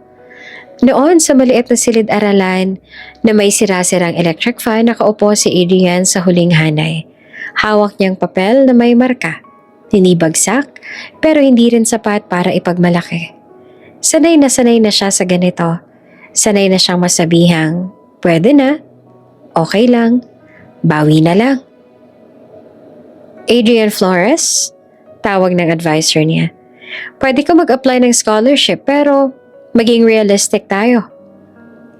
Noon sa maliit na silid-aralan na may sirasirang electric fan, nakaupo si Adrian sa huling hanay. Hawak niyang papel na may marka. Hindi bagsak, pero hindi rin sapat para ipagmalaki. Sanay na siya sa ganito. Sanay na siyang masabihang, pwede na, okay lang, bawi na lang. Adrian Flores, tawag ng advisor niya. Pwede ka mag-apply ng scholarship pero maging realistic tayo.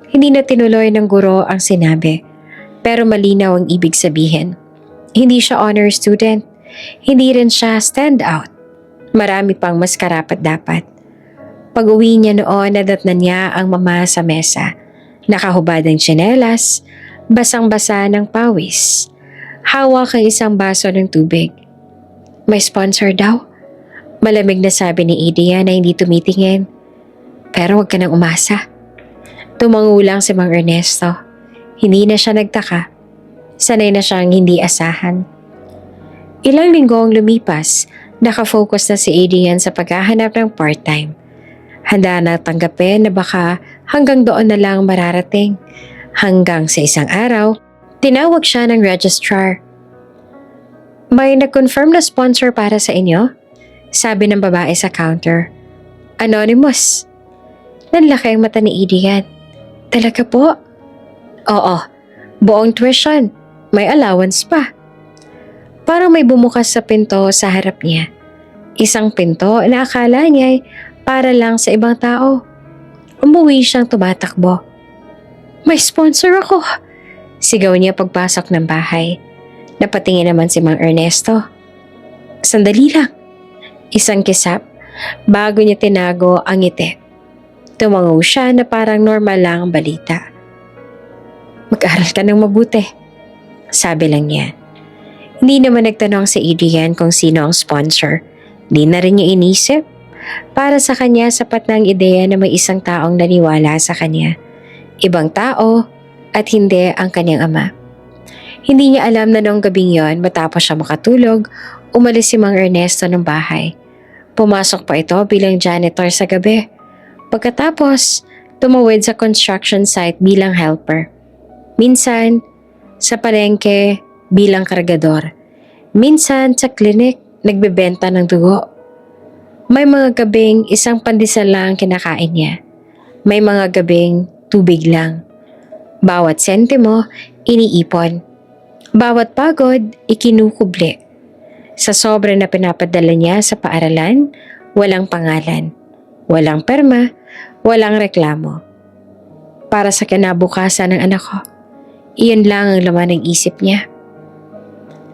Hindi na tinuloy ng guro ang sinabi, pero malinaw ang ibig sabihin. Hindi siya honor student, hindi rin siya standout. Marami pang mas karapat-dapat. Pag-uwi niya noon, nadatnan niya ang mama sa mesa. Nakahubad ng tsinelas, basang-basa ng pawis. Hawak ang isang baso ng tubig. May sponsor daw? Malamig na sabi ni Adrian na hindi tumitingin. Pero huwag ka nang umasa. Tumango lang si Mang Ernesto. Hindi na siya nagtaka. Sanay na siyang hindi asahan. Ilang linggo ang lumipas, nakafocus na si Adrian sa paghahanap ng part-time. Handa na tanggapin na baka hanggang doon na lang mararating. Hanggang sa isang araw, tinawag siya ng registrar. May nag-confirm na sponsor para sa inyo? Sabi ng babae sa counter. Anonymous. Nanlaki ang mata ni Adrian. Talaga po? Oo, buong tuition. May allowance pa. Parang may bumukas sa pinto sa harap niya. Isang pinto na akala niya ay para lang sa ibang tao. Umuwi siyang tumatakbo. May sponsor ako! Sigaw niya pagpasok ng bahay. Napatingin naman si Mang Ernesto. Sandali lang. Isang kisap, bago niya tinago ang ngiti. Tumango siya na parang normal lang ang balita. Mag-aral ka ng mabuti, sabi lang niya. Hindi naman nagtanong si Adrian kung sino ang sponsor. Di na rin niya inisip. Para sa kanya, sapat na ang ideya na may isang taong naniwala sa kanya. Ibang tao at hindi ang kanyang ama. Hindi niya alam na noong gabing yon, matapos siya makatulog, umalis si Mang Ernesto ng bahay. Pumasok pa ito bilang janitor sa gabi. Pagkatapos, tumawid sa construction site bilang helper. Minsan, sa palengke bilang kargador. Minsan, sa klinik, nagbebenta ng dugo. May mga gabing isang pandesal lang kinakain niya. May mga gabing tubig lang. Bawat sentimo, iniipon. Bawat pagod, ikinukubli. Sa sobra na pinapadala niya sa paaralan, walang pangalan. Walang perma, walang reklamo. Para sa kinabukasan ng anak ko, iyon lang ang laman ng isip niya.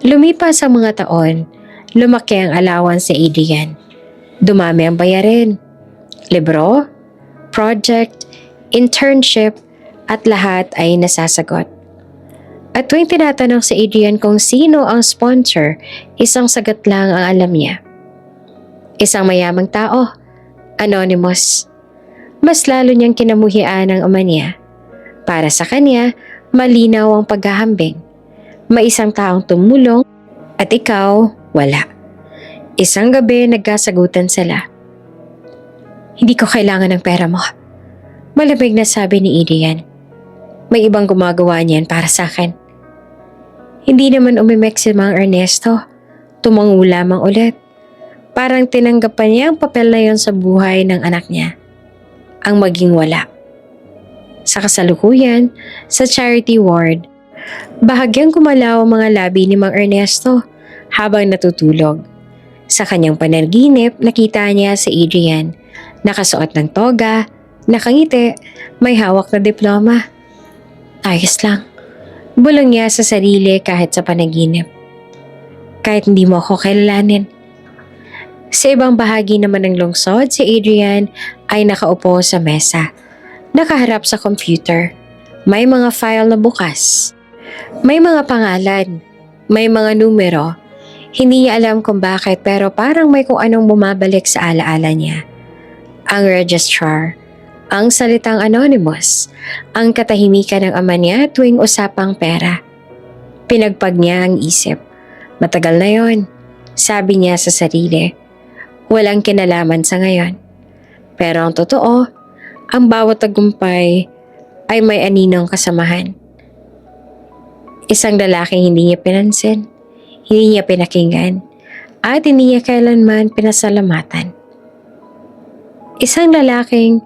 Lumipas ang mga taon, lumaki ang allowance sa Adrian. Dumami ang bayarin. Libro, project, internship, at lahat ay nasasagot. At tuwing tinatanong si Adrian kung sino ang sponsor, isang sagot lang ang alam niya. Isang mayamang tao, anonymous. Mas lalo niyang kinamuhian ang ama niya. Para sa kanya, malinaw ang paghahambing. May isang taong tumulong at ikaw, wala. Isang gabi, nagkasagutan sila. Hindi ko kailangan ng pera mo. Malamig na sabi ni Adrian. May ibang gumagawa niyan para sa akin. Hindi naman umimek si Mang Ernesto. Tumango lamang ulit. Parang tinanggapan niya ang papel na yon sa buhay ng anak niya. Ang maging wala. Sa kasalukuyan, sa charity ward, bahagyang gumalaw ang mga labi ni Mang Ernesto habang natutulog. Sa kanyang panaginip, nakita niya si Adrian. Nakasuot ng toga, nakangiti, may hawak na diploma. Ayos lang. Bulong niya sa sarili kahit sa panaginip. Kahit hindi mo ako kilalanin. Sa ibang bahagi naman ng lungsod, si Adrian ay nakaupo sa mesa. Nakaharap sa computer. May mga file na bukas. May mga pangalan. May mga numero. Hindi niya alam kung bakit pero parang may kung anong bumabalik sa alaala niya. Ang registrar, ang salitang anonymous, ang katahimikan ng ama niya tuwing usapang pera. Pinagpag niya ang isip. Matagal na yon, sabi niya sa sarili. Walang kinalaman sa ngayon. Pero ang totoo, ang bawat tagumpay ay may aninong kasamahan. Isang lalaking hindi niya pinansin, hindi niya pinakinggan, at hindi niya kailanman pinasalamatan. Isang lalaking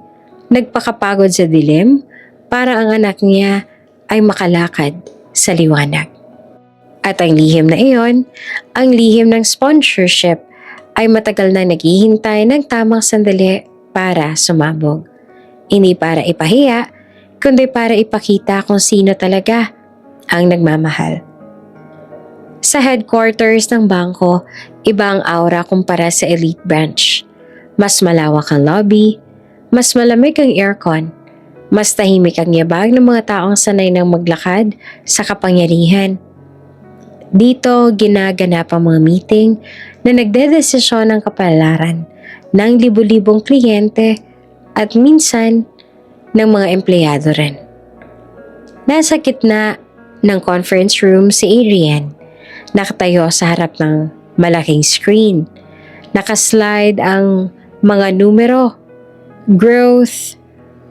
nagpakapagod sa dilim para ang anak niya ay makalakad sa liwanag. At ang lihim na iyon, ang lihim ng sponsorship, ay matagal na naghihintay ng tamang sandali para sumabog. Hindi para ipahiya, kundi para ipakita kung sino talaga ang nagmamahal. Sa headquarters ng bangko, iba ang aura kumpara sa elite branch. Mas malawak ang lobby, mas malamig ang aircon, mas tahimik ang yabag ng mga taong sanay ng maglakad sa kapangyarihan. Dito, ginaganap ang mga meeting na nagdedesisyon ng kapalaran ng libu-libong kliyente at minsan ng mga empleyado rin. Nasa gitna ng conference room si Adrian, nakatayo sa harap ng malaking screen. Nakaslide ang mga numero, growth,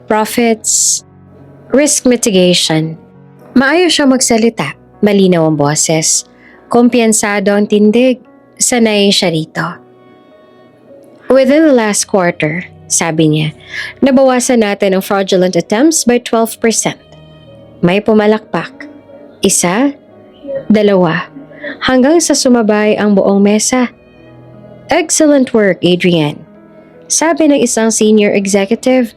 profits, risk mitigation. Maayos siya magsalita, malinaw ang boses, kumpiyansado ang tindig, sanay siya rito. Within the last quarter, sabi niya, nabawasan natin ang fraudulent attempts by 12%. May pumalakpak. Isa, dalawa, hanggang sa sumabay ang buong mesa. Excellent work, Adrian. Sabi ng isang senior executive,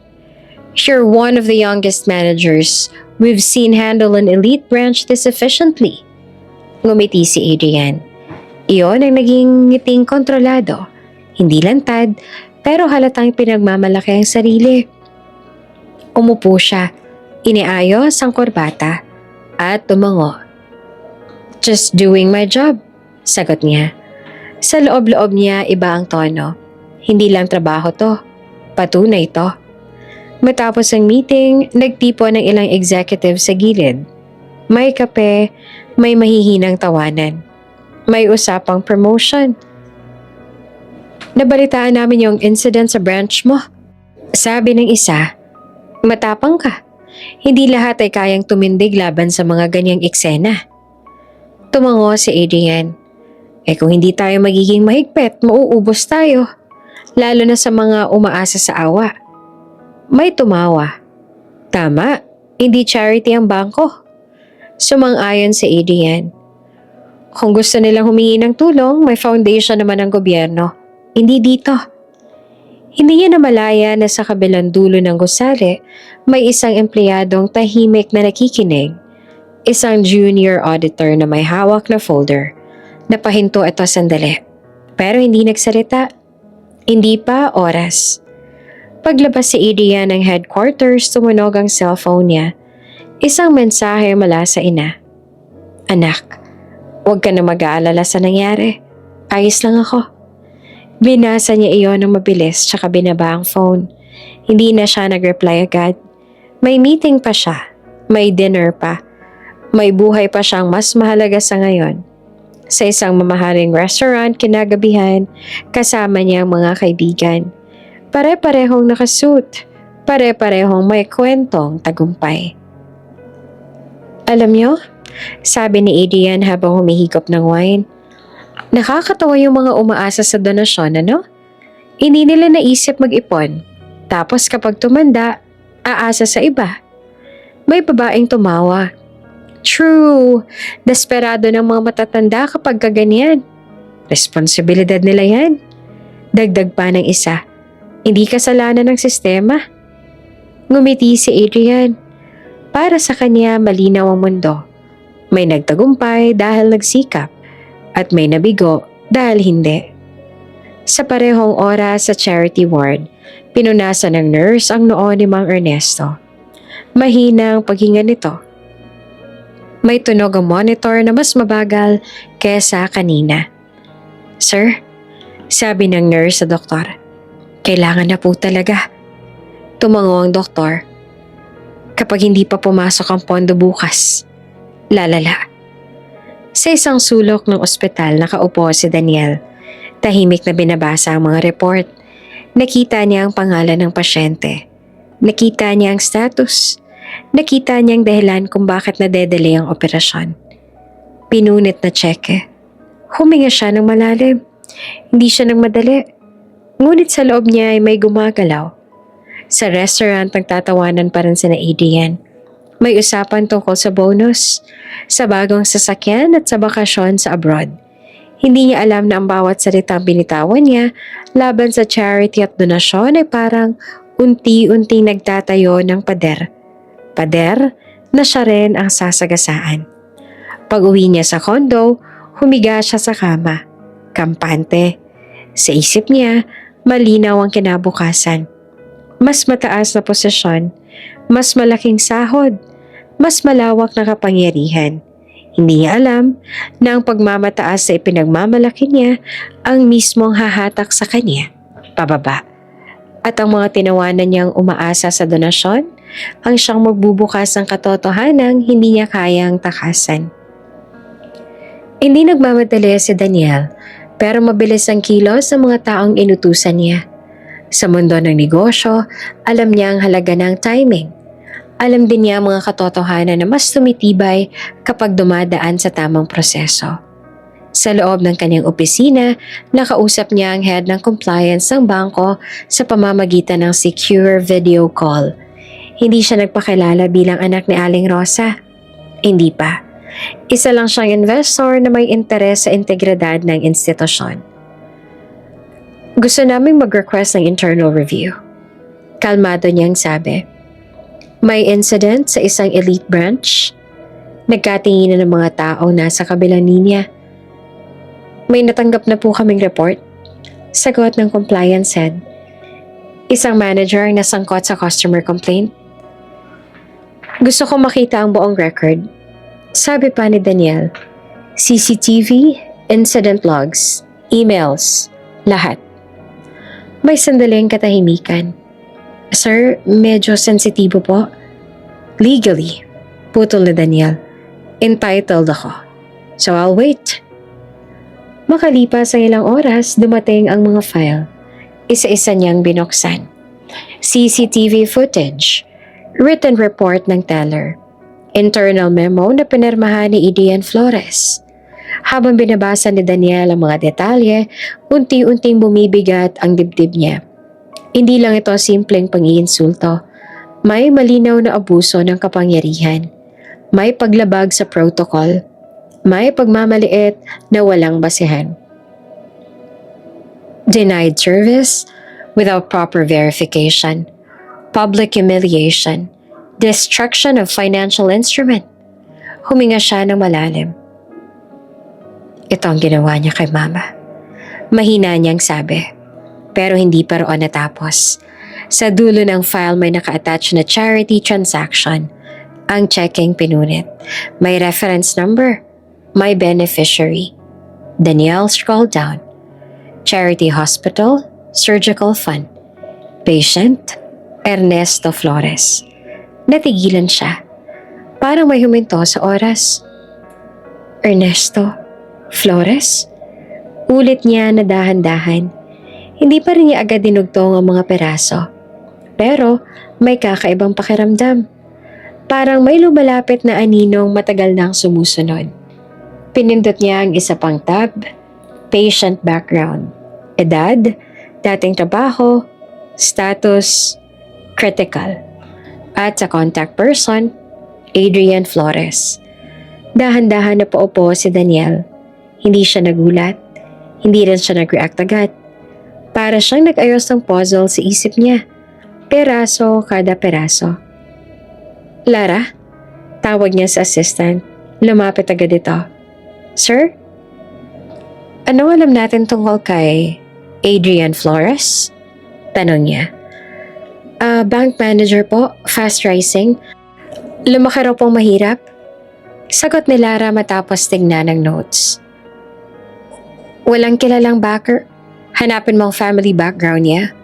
you're one of the youngest managers we've seen handle an elite branch this efficiently. Ngumiti si Adrian. Iyon ang naging ngiting kontrolado. Hindi lantad, pero halatang pinagmamalaki ang sarili. Umupo siya, iniayos ang korbata, at tumango. Just doing my job, sagot niya. Sa loob-loob niya iba ang tono. Hindi lang trabaho to, patunay to. Matapos ang meeting, nagtipo ng ilang executive sa gilid. May kape, may mahihinang tawanan. May usapang promotion. Nabalitaan namin yung incident sa branch mo. Sabi ng isa, matapang ka. Hindi lahat ay kayang tumindig laban sa mga ganyang eksena. Tumango si Adrian. Kung hindi tayo magiging mahigpit, mauubos tayo. Lalo na sa mga umaasa sa awa. May tumawa. Tama, hindi charity ang bangko. Sumang-ayon si Adrian. Kung gusto nilang humingi ng tulong, may foundation naman ng gobyerno. Hindi dito. Hindi niya namalaya na sa kabilang dulo ng gusali, may isang empleyadong tahimik na nakikinig. Isang junior auditor na may hawak na folder. Napahinto ito sandali. Pero hindi nagsalita. Hindi pa oras. Paglabas si Adrian ng headquarters, tumunog ang cellphone niya. Isang mensahe mula sa ina. Anak, huwag ka na mag-aalala sa nangyari. Ayos lang ako. Binasa niya iyon ng mabilis tsaka binaba ang phone. Hindi na siya nag-reply agad. May meeting pa siya. May dinner pa. May buhay pa siyang mas mahalaga sa ngayon. Sa isang mamahaling restaurant kinagabihan, kasama niya ang mga kaibigan. Pare-parehong nakasuit. Pare-parehong may kwentong tagumpay. Alam niyo, sabi ni Adrian habang humihigop ng wine, nakakatawa yung mga umaasa sa donasyon, ano? Hindi nila naisip mag-ipon. Tapos kapag tumanda, aasa sa iba. May babaeng tumawa. True, desperado ng mga matatanda kapag kaganyan. Responsibilidad nila yan. Dagdag pa ng isa. Hindi kasalanan ng sistema. Ngumiti si Adrian. Para sa kanya malinaw ang mundo. May nagtagumpay dahil nagsikap at may nabigo dahil hindi. Sa parehong oras sa charity ward, pinunasan ng nurse ang noo ni Mang Ernesto. Mahina ang paghinga nito. May tunog ang monitor na mas mabagal kesa kanina. Sir, sabi ng nurse sa doktor, kailangan na po talaga. Tumango ang doktor. Kapag hindi pa pumasok ang pondo bukas, lalala. Sa isang sulok ng ospital nakaupo si Daniel. Tahimik na binabasa ang mga report. Nakita niya ang pangalan ng pasyente. Nakita niya ang status. Nakita niya ang dahilan kung bakit nadedelay ang operasyon. Pinunit na tseke. Huminga siya ng malalim. Hindi siya nagmadali. Ngunit sa loob niya ay may gumagalaw. Sa restaurant nagtatawanan pa rin sina Adrian. May usapan tungkol sa bonus, sa bagong sasakyan at sa bakasyon sa abroad. Hindi niya alam na ang bawat salitang binitawan niya laban sa charity at donasyon ay parang unti-unting nagtatayo ng pader. Pader na siya rin ang sasagasaan. Pag-uwi niya sa kondo, humiga siya sa kama. Kampante. Sa isip niya, malinaw ang kinabukasan. Mas mataas na posisyon, mas malaking sahod, mas malawak na kapangyarihan. Hindi niya alam na ang pagmamataas sa ipinagmamalaki niya ang mismong hahatak sa kanya, pababa. At ang mga tinawanan niyang umaasa sa donasyon, ang siyang magbubukas ng katotohanang hindi niya kayang takasan. Hindi nagmamadali si Daniel, pero mabilis ang kilos ng mga taong inutusan niya. Sa mundo ng negosyo, alam niya ang halaga ng timing. Alam din niya ang mga katotohanan na mas tumitibay kapag dumadaan sa tamang proseso. Sa loob ng kanyang opisina, nakausap niya ang head ng compliance ng bangko sa pamamagitan ng secure video call. Hindi siya nagpakilala bilang anak ni Aling Rosa. Hindi pa. Isa lang siyang investor na may interes sa integridad ng institusyon. Gusto naming mag-request ng internal review. Kalmado niyang sabi. May incident sa isang elite branch. Nagkatinginan ng mga tao nasa kabilang linya. May natanggap na po kaming report. Sagot ng compliance head. Isang manager ang nasangkot sa customer complaint. Gusto ko makita ang buong record. Sabi pa ni Daniel. CCTV, incident logs, emails, lahat. May sandaling katahimikan. Sir, medyo sensitibo po. Legally, putol ni Daniel. Entitled ako. So I'll wait. Makalipas ang ilang oras, dumating ang mga file. Isa-isa niyang binuksan. CCTV footage, written report ng teller, internal memo na pinirmahan ni Adrian Flores. Habang binabasa ni Daniel ang mga detalye, unti-unting bumibigat ang dibdib niya. Hindi lang ito simpleng pang-iinsulto. May malinaw na abuso ng kapangyarihan. May paglabag sa protocol. May pagmamaliit na walang basehan. Denied service without proper verification. Public humiliation. Destruction of financial instrument. Huminga siya ng malalim. Ito ang ginawa niya kay Mama. Mahina niyang sabi. Pero hindi pa roon natapos. Sa dulo ng file may naka-attach na charity transaction. Ang checking pinunit. May reference number. May beneficiary. Daniel scrolled down. Charity Hospital, Surgical Fund. Patient, Ernesto Flores. Natigilan siya. Parang may huminto sa oras. Ernesto Flores? Ulit niya na dahan-dahan. Hindi pa rin niya agad dinugtong ang mga peraso. Pero may kakaibang pakiramdam. Parang may lumalapit na aninong matagal nang sumusunod. Pinindot niya ang isa pang tab, patient background, edad, dating trabaho, status, critical. At sa contact person, Adrian Flores. Dahan-dahan na paupo si Daniel. Hindi siya nagulat. Hindi rin siya nag-react agad. Para siyang nag-ayos ng puzzle sa isip niya. Peraso kada peraso. Lara? Tawag niya sa assistant. Lumapit agad ito. Sir? Anong alam natin tungkol kay Adrian Flores? Tanong niya. Bank manager po, fast rising. Lumaki raw pong mahirap. Sagot ni Lara matapos tingnan ng notes. Walang kilalang backer. Hanapin mo ang family background niya.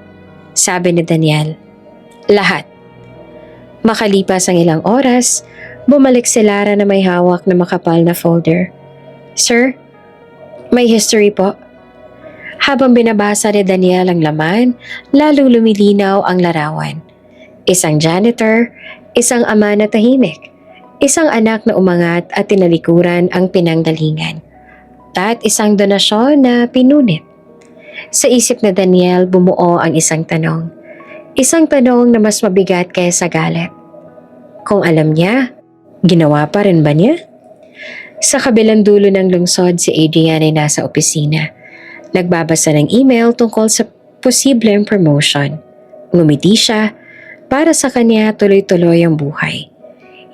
Sabi ni Daniel. Lahat. Makalipas ang ilang oras, bumalik si Lara na may hawak na makapal na folder. Sir, may history po. Habang binabasa ni Daniel ang laman, lalong lumilinaw ang larawan. Isang janitor, isang ama na tahimik, isang anak na umangat at tinalikuran ang pinanggalingan, at isang donasyon na pinunit. Sa isip na Daniel bumuo ang isang tanong. Isang tanong na mas mabigat kaysa galit. Kung alam niya, ginawa pa rin ba niya? Sa kabilang dulo ng lungsod si Adrian ay nasa opisina. Nagbabasa ng email tungkol sa posibleng promotion. Ngumiti siya, para sa kanya tuloy-tuloy ang buhay.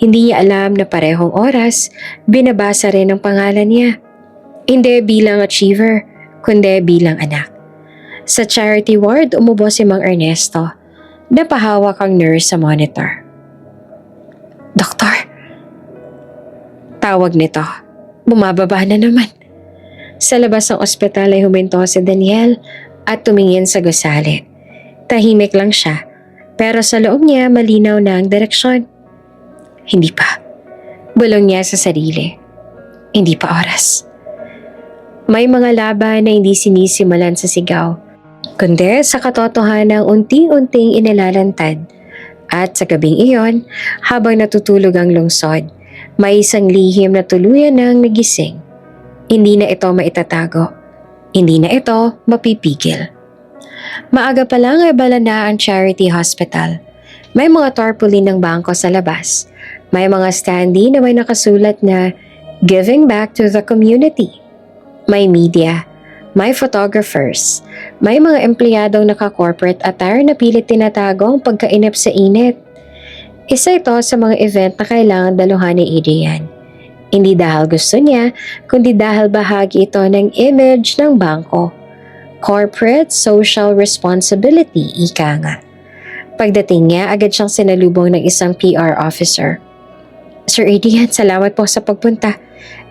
Hindi niya alam na parehong oras, binabasa rin ang pangalan niya. Hindi bilang achiever, kundi bilang anak. Sa charity ward, umubo si Mang Ernesto. Napahawak ang nurse sa monitor. Doktor? Tawag nito. Bumababa na naman. Sa labas ng ospital ay huminto si Daniel at tumingin sa gusali. Tahimik lang siya, pero sa loob niya malinaw na ang direksyon. Hindi pa. Bulong niya sa sarili. Hindi pa oras. May mga laban na hindi sinisimulan sa sigaw, kundi sa katotohanang unti-unting inilalantad. At sa gabing iyon, habang natutulog ang lungsod, may isang lihim na tuluyan ng nagising. Hindi na ito maitatago. Hindi na ito mapipigil. Maaga pa lang ay bala na ang charity hospital. May mga tarpaulin ng bangko sa labas. May mga standee na may nakasulat na giving back to the community. May media. May photographers, may mga empleyadong naka-corporate attire na pilit tinatago ang pagkainip sa init. Isa ito sa mga event na kailangan daluhan ni Adrian. Hindi dahil gusto niya, kundi dahil bahagi ito ng image ng bangko. Corporate Social Responsibility, ika nga. Pagdating niya, agad siyang sinalubong ng isang PR officer. Sir Adrian, salamat po sa pagpunta.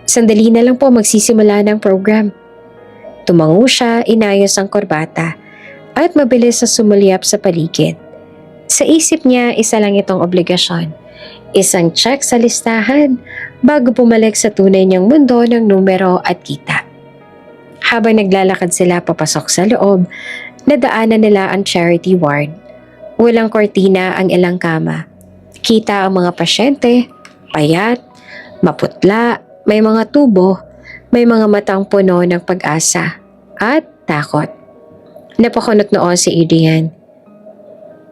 Sandali na lang po magsisimula ng program. Tumango siya, inayos ang korbata, at mabilis na sumulyap sa paligid. Sa isip niya, isa lang itong obligasyon. Isang check sa listahan bago bumalik sa tunay niyang mundo ng numero at kita. Habang naglalakad sila papasok sa loob, nadaanan nila ang charity ward. Walang kortina ang ilang kama. Kita ang mga pasyente, payat, maputla, may mga tubo, may mga matang puno ng pag-asa at takot. Napakunot noon si Adrian.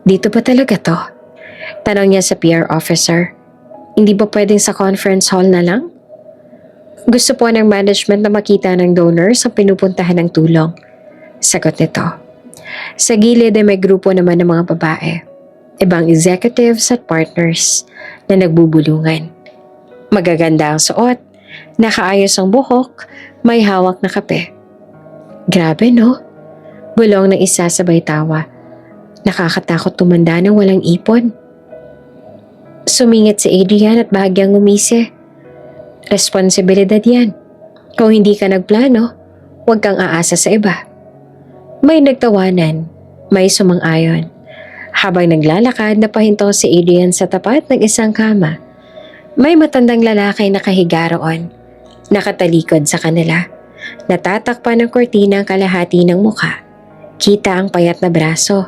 Dito ba talaga to? Tanong niya sa PR officer. Hindi ba pwedeng sa conference hall na lang? Gusto po ng management na makita ng donors ang pinupuntahan ng tulong. Sagot nito. Sa gilid ay may grupo naman ng mga babae. Ibang executives at partners na nagbubulungan. Magaganda ang suot. Nakaayos ang buhok, may hawak na kape. Grabe no? Bulong ng isa sabay tawa. Nakakatakot tumanda ng walang ipon. Sumingit si Adrian at bahagyang umisi. Responsibilidad yan. Kung hindi ka nagplano, huwag kang aasa sa iba. May nagtawanan, may sumang-ayon. Habang naglalakad, napahinto si Adrian sa tapat ng isang kama. May matandang lalaki na nakahiga roon, nakatalikod sa kanila. Natatakpan ng kortina ang kalahati ng mukha. Kita ang payat na braso,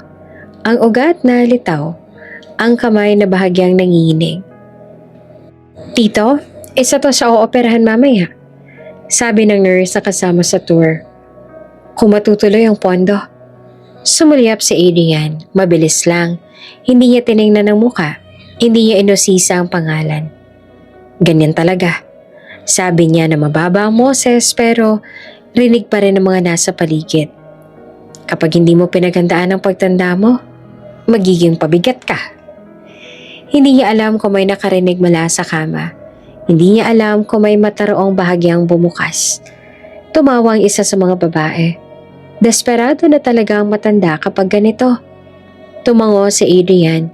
ang ugat na litaw, ang kamay na bahagyang nanginginig. Tito, isa to sa ooperahan mamaya, sabi ng nurse na kasama sa tour. Kung matutuloy ang pondo. Sumulyap si Adrian, mabilis lang. Hindi niya tiningnan ang muka, hindi niya inusisa ang pangalan. Ganyan talaga. Sabi niya na mababa ang Moses pero rinig pa rin ang mga nasa paligid. Kapag hindi mo pinaghandaan ang pagtanda mo, magiging pabigat ka. Hindi niya alam kung may nakarinig mula sa kama. Hindi niya alam kung may mataroong bahagyang bumukas. Tumawa ang isa sa mga babae. Desperado na talaga ang matanda kapag ganito. Tumango si Adrian.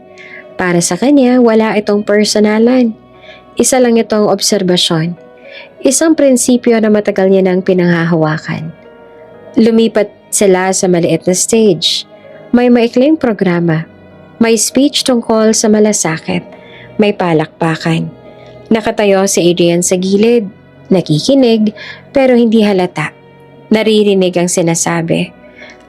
Para sa kanya, wala itong personalan. Isa lang itong obserbasyon. Isang prinsipyo na matagal niya nang pinanghahawakan. Lumipat sila sa maliit na stage. May maikling programa. May speech tungkol sa malasakit. May palakpakan. Nakatayo si Adrian sa gilid. Nakikinig pero hindi halata. Naririnig ang sinasabi.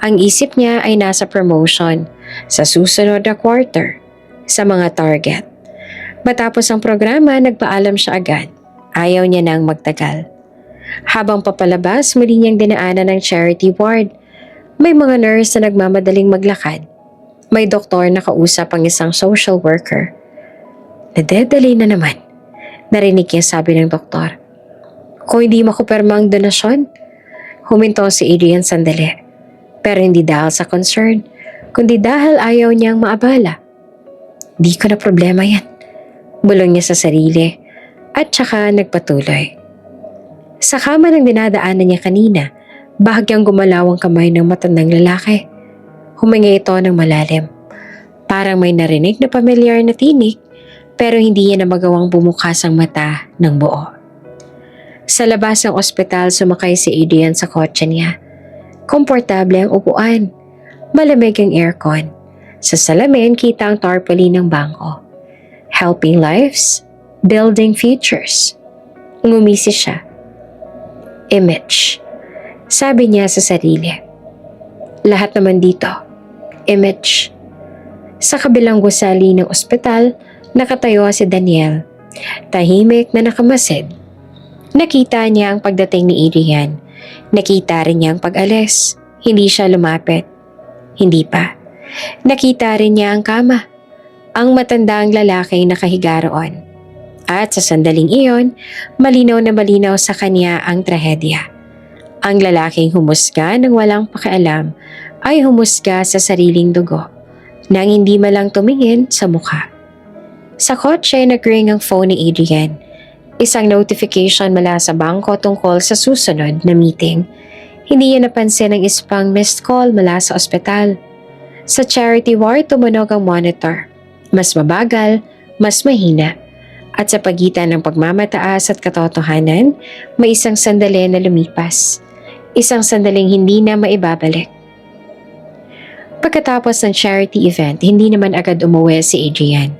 Ang isip niya ay nasa promotion, sa susunod na quarter, sa mga target. Matapos ang programa, nagpaalam siya agad. Ayaw niya nang magtagal. Habang papalabas, muli niyang dinaanan ng charity ward. May mga nurse na nagmamadaling maglakad. May doktor na kausap ang isang social worker. Nadedali na naman, narinig niya sabi ng doktor. Kung hindi makupirma ang donasyon, huminto si Adrian sandali. Pero hindi dahil sa concern, kundi dahil ayaw niyang maabala. Di ko na problema yan. Bulong niya sa sarili at saka nagpatuloy. Sa kama ng dinadaanan niya kanina, bahagyang gumalaw ang kamay ng matandang lalaki. Humingi ito ng malalim. Parang may narinig na pamilyar na tinig pero hindi niya na magawang bumukas ang mata ng buo. Sa labas ng ospital, sumakay si Adrian sa kotse niya. Komportable ang upuan. Malamig ang aircon. Sa salamin, kita ang tarpaulin ng bangko. Helping lives, building futures. Ngumisi siya. Image. Sabi niya sa sarili. Lahat naman dito. Image. Sa kabilang gusali ng ospital, nakatayo si Daniel. Tahimik na nakamasid. Nakita niya ang pagdating ni Adrian. Nakita rin niya ang pag-alis. Hindi siya lumapit. Hindi pa. Nakita rin niya ang kama. Ang matandang lalaking nakahiga roon. At sa sandaling iyon, malinaw na malinaw sa kanya ang trahedya. Ang lalaking humusga ng walang pakialam ay humusga sa sariling dugo nang hindi malang tumingin sa mukha. Sa kotse, nag-ring ang phone ni Adrian. Isang notification mula sa bangko tungkol sa susunod na meeting. Hindi niya napansin ang ispang missed call mula sa ospital. Sa charity ward, tumunog ang monitor. Mas mabagal, mas mahina. At sa pagitan ng pagmamataas at katotohanan, may isang sandali na lumipas. Isang sandaling hindi na maibabalik. Pagkatapos ng charity event, hindi naman agad umuwi si Adrian.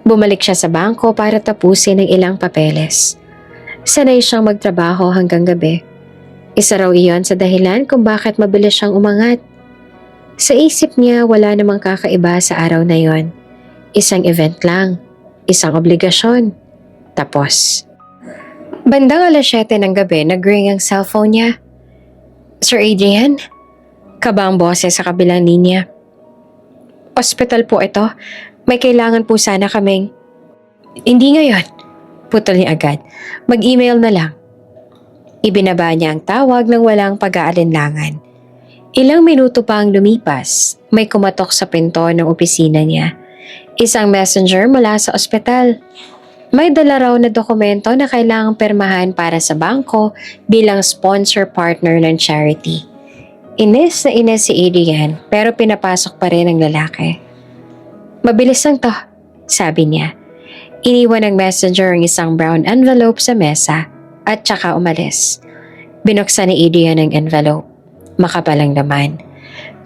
Bumalik siya sa bangko para tapusin ang ilang papeles. Sanay siyang magtrabaho hanggang gabi. Isa raw iyon sa dahilan kung bakit mabilis siyang umangat. Sa isip niya, wala namang kakaiba sa araw na yon. Isang event lang. Isang obligasyon. Tapos. Bandang 7:00 ng gabi, nag-ring ang cellphone niya. Sir Adrian? Kaba ang boses sa kabilang linya. Hospital po ito. May kailangan po sana kaming... Hindi ngayon. Putol niya agad. Mag-email na lang. Ibinaba niya ang tawag ng walang pag-aalinlangan. Ilang minuto pa ang lumipas, may kumatok sa pinto ng opisina niya. Isang messenger mula sa ospital. May dala raw na dokumento na kailangang permahan para sa bangko bilang sponsor partner ng charity. Ines na ines si Adrian pero pinapasok pa rin ang lalaki. Mabilis lang to, sabi niya. Iniwan ng messenger ang isang brown envelope sa mesa at tsaka umalis. Binuksan ni Adrian ang envelope. Makapalang laman.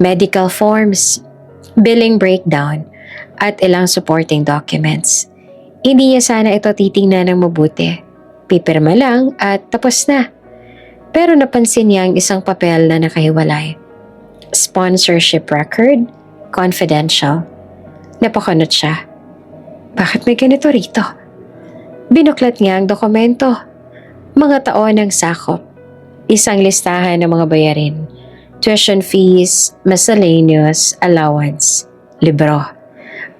Medical forms, billing breakdown, at ilang supporting documents. Hindi niya sana ito titingnan ng mabuti. Pipirma lang at tapos na. Pero napansin niya ang isang papel na nakahiwalay. Sponsorship record, confidential. Napakunot siya. Bakit may ganito rito? Binuklat niya ang dokumento. Mga taon ng sakop. Isang listahan ng mga bayarin. Tuition fees, miscellaneous, allowance, libro.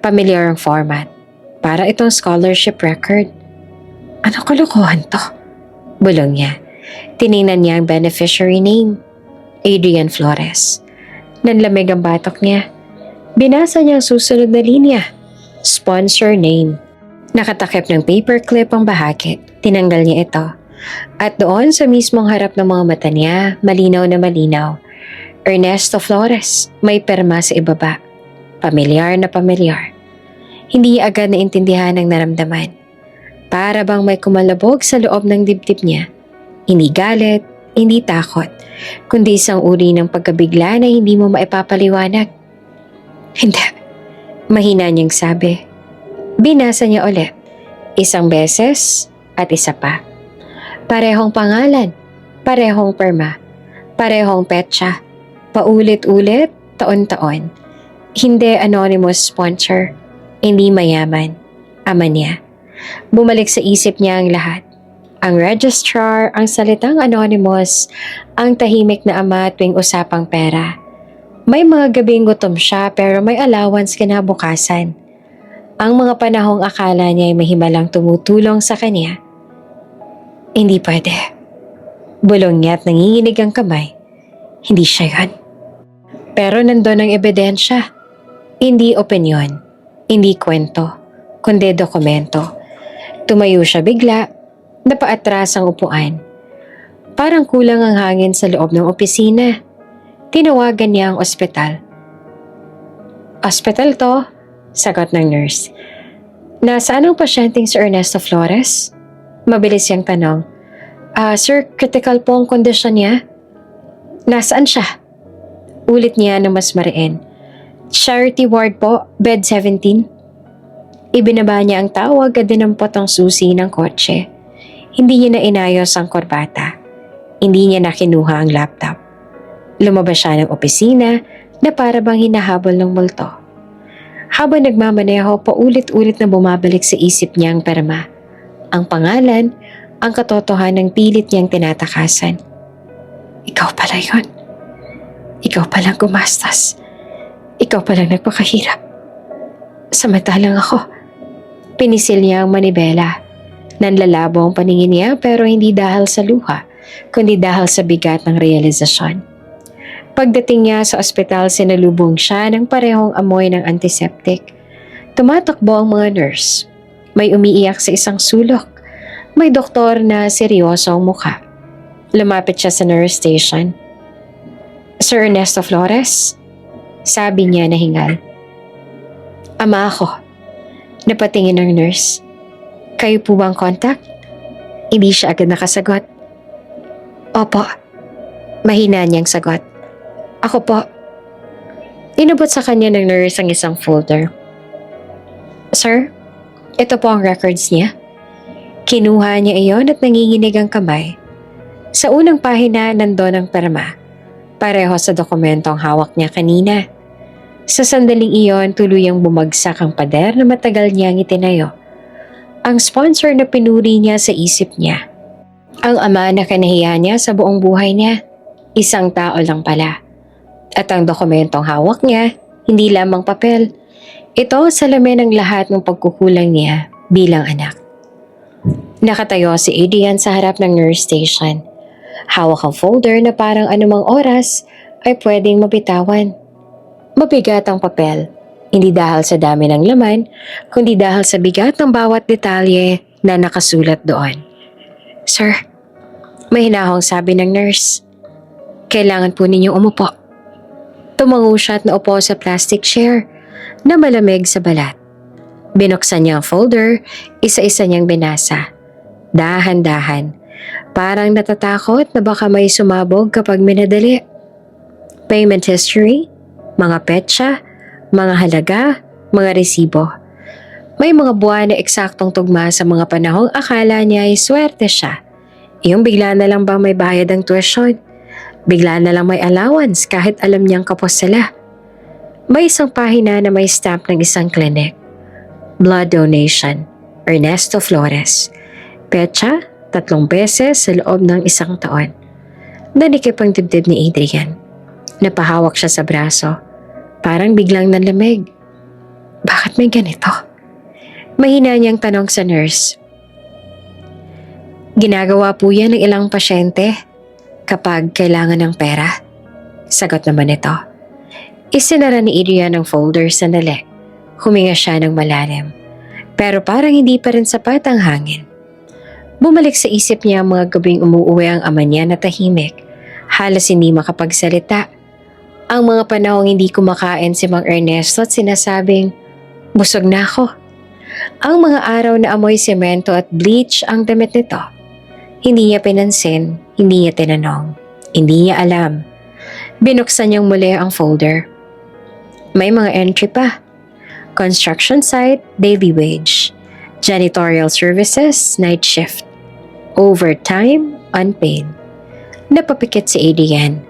Pamilyar ang format. Para itong scholarship record. Ano kalokohan to? Bulong niya. Tiningnan niya ang beneficiary name. Adrian Flores. Nanlamig ang batok niya. Binasa niya ang susunod na linya. Sponsor name. Nakatakip ng paperclip ang bahagi. Tinanggal niya ito. At doon sa mismong harap ng mga mata niya, malinaw na malinaw. Ernesto Flores, may perma sa ibaba. Pamilyar na pamilyar. Hindi niya agad naintindihan ang naramdaman. Para bang may kumalabog sa loob ng dibdib niya. Hindi galit, hindi takot, kundi isang uri ng pagkabigla na hindi mo maipapaliwanag. Hindi. Mahina niyang sabi. Binasa niya ulit. Isang beses at isa pa. Parehong pangalan, parehong perma, parehong petsa. Paulit-ulit, taon-taon. Hindi anonymous sponsor, hindi mayaman, ama niya. Bumalik sa isip niya ang lahat. Ang registrar, ang salitang anonymous, ang tahimik na ama tuwing usapang pera. May mga gabing gutom siya pero may allowance kinabukasan. Ang mga panahong akala niya ay may himalang tumutulong sa kanya. Hindi pwede. Bulong niya at nanginginig ang kamay. Hindi siya yun. Pero nandun ang ebidensya. Hindi opinyon, hindi kwento, kundi dokumento. Tumayo siya bigla, napaatras ang upuan. Parang kulang ang hangin sa loob ng opisina. Tinawagan niya ang ospital. Ospital to? Sagot ng nurse. Nasaan ang pasyenteng si Ernesto Flores? Mabilis siyang tanong. Sir, critical po ang kondisyon niya. Nasaan siya? Ulit niya na mas mariin. Charity ward po, bed 17. Ibinaba niya ang tawag at dinampot ang susi ng kotse. Hindi niya na inayos ang korbata. Hindi niya na kinuha ang laptop. Lumabas siya ng opisina na para bang hinahabol ng multo. Habang nagmamaneho, paulit-ulit na bumabalik sa isip niya ang perma. Ang pangalan, ang katotohanan ng pilit niyang tinatakasan. Ikaw pala yun. Ikaw palang gumastos. Ikaw palang nagpakahirap. Samantalang ako. Pinisil niya ang manibela. Nanlalabo ang paningin niya pero hindi dahil sa luha, kundi dahil sa bigat ng realisasyon. Pagdating niya sa ospital, sinalubong siya ng parehong amoy ng antiseptic. Tumatakbo ang mga nurse. May umiiyak sa isang sulok. May doktor na seryoso ang mukha. Lumapit siya sa nurse station. Sir Ernesto Flores? Sabi niya na hingal. Ama ako. Napatingin ng nurse. Kayo po bang contact? Hindi siya agad nakasagot. Opo. Mahina niyang sagot. Ako po. Inabot sa kanya ng nurse ang isang folder. Sir, ito po ang records niya. Kinuha niya iyon at nanginginig ang kamay. Sa unang pahina nandun ang perma. Pareho sa dokumentong hawak niya kanina. Sa sandaling iyon, tuluyang bumagsak ang pader na matagal niyang itinayo. Ang sponsor na pinuri niya sa isip niya. Ang ama na kinahiya niya sa buong buhay niya. Isang tao lang pala. At ang dokumentong hawak niya, hindi lamang papel. Ito sa lamin ng lahat ng pagkukulang niya bilang anak. Nakatayo si Adrian sa harap ng nurse station. Hawak ang folder na parang anumang oras ay pwedeng mabitawan. Mabigat ang papel, hindi dahil sa dami ng laman, kundi dahil sa bigat ng bawat detalye na nakasulat doon. Sir, may hinahong sabi ng nurse. Kailangan po ninyong umupo. Tumango siya at naupo sa plastic chair na malamig sa balat. Binuksan niya ang folder, isa-isa niyang binasa. Dahan-dahan. Parang natatakot na baka may sumabog kapag minadali. Payment history, mga petsa, mga halaga, mga resibo. May mga buwan na eksaktong tugma sa mga panahong akala niya ay swerte siya. Yung bigla na lang bang may bayad ang tuition? Bigla na lang may allowance kahit alam niyang kapos sila. May isang pahina na may stamp ng isang clinic. Blood donation, Ernesto Flores. Petsa, 3 beses sa loob ng 1 taon. Nanikip ang dibdib ni Adrian. Napahawak siya sa braso. Parang biglang nanlamig. Bakit may ganito? Mahina niyang tanong sa nurse. Ginagawa po yan ng ilang pasyente kapag kailangan ng pera. Sagot naman ito. Isinara ni Adrian ang folder sandali. Huminga siya ng malalim. Pero parang hindi pa rin sapat ang hangin. Bumalik sa isip niya ang mga gabing umuuwi ang ama niya na tahimik. Halos hindi makapagsalita. Ang mga panahong hindi kumakain si Mang Ernesto at sinasabing, busog na ako. Ang mga araw na amoy semento at bleach ang damit nito. Hindi niya pinansin, hindi niya tinanong, hindi niya alam. Binuksan niyang muli ang folder. May mga entry pa. Construction site, daily wage. Janitorial services, night shift. Overtime, unpaid. Napapikit si Adrian.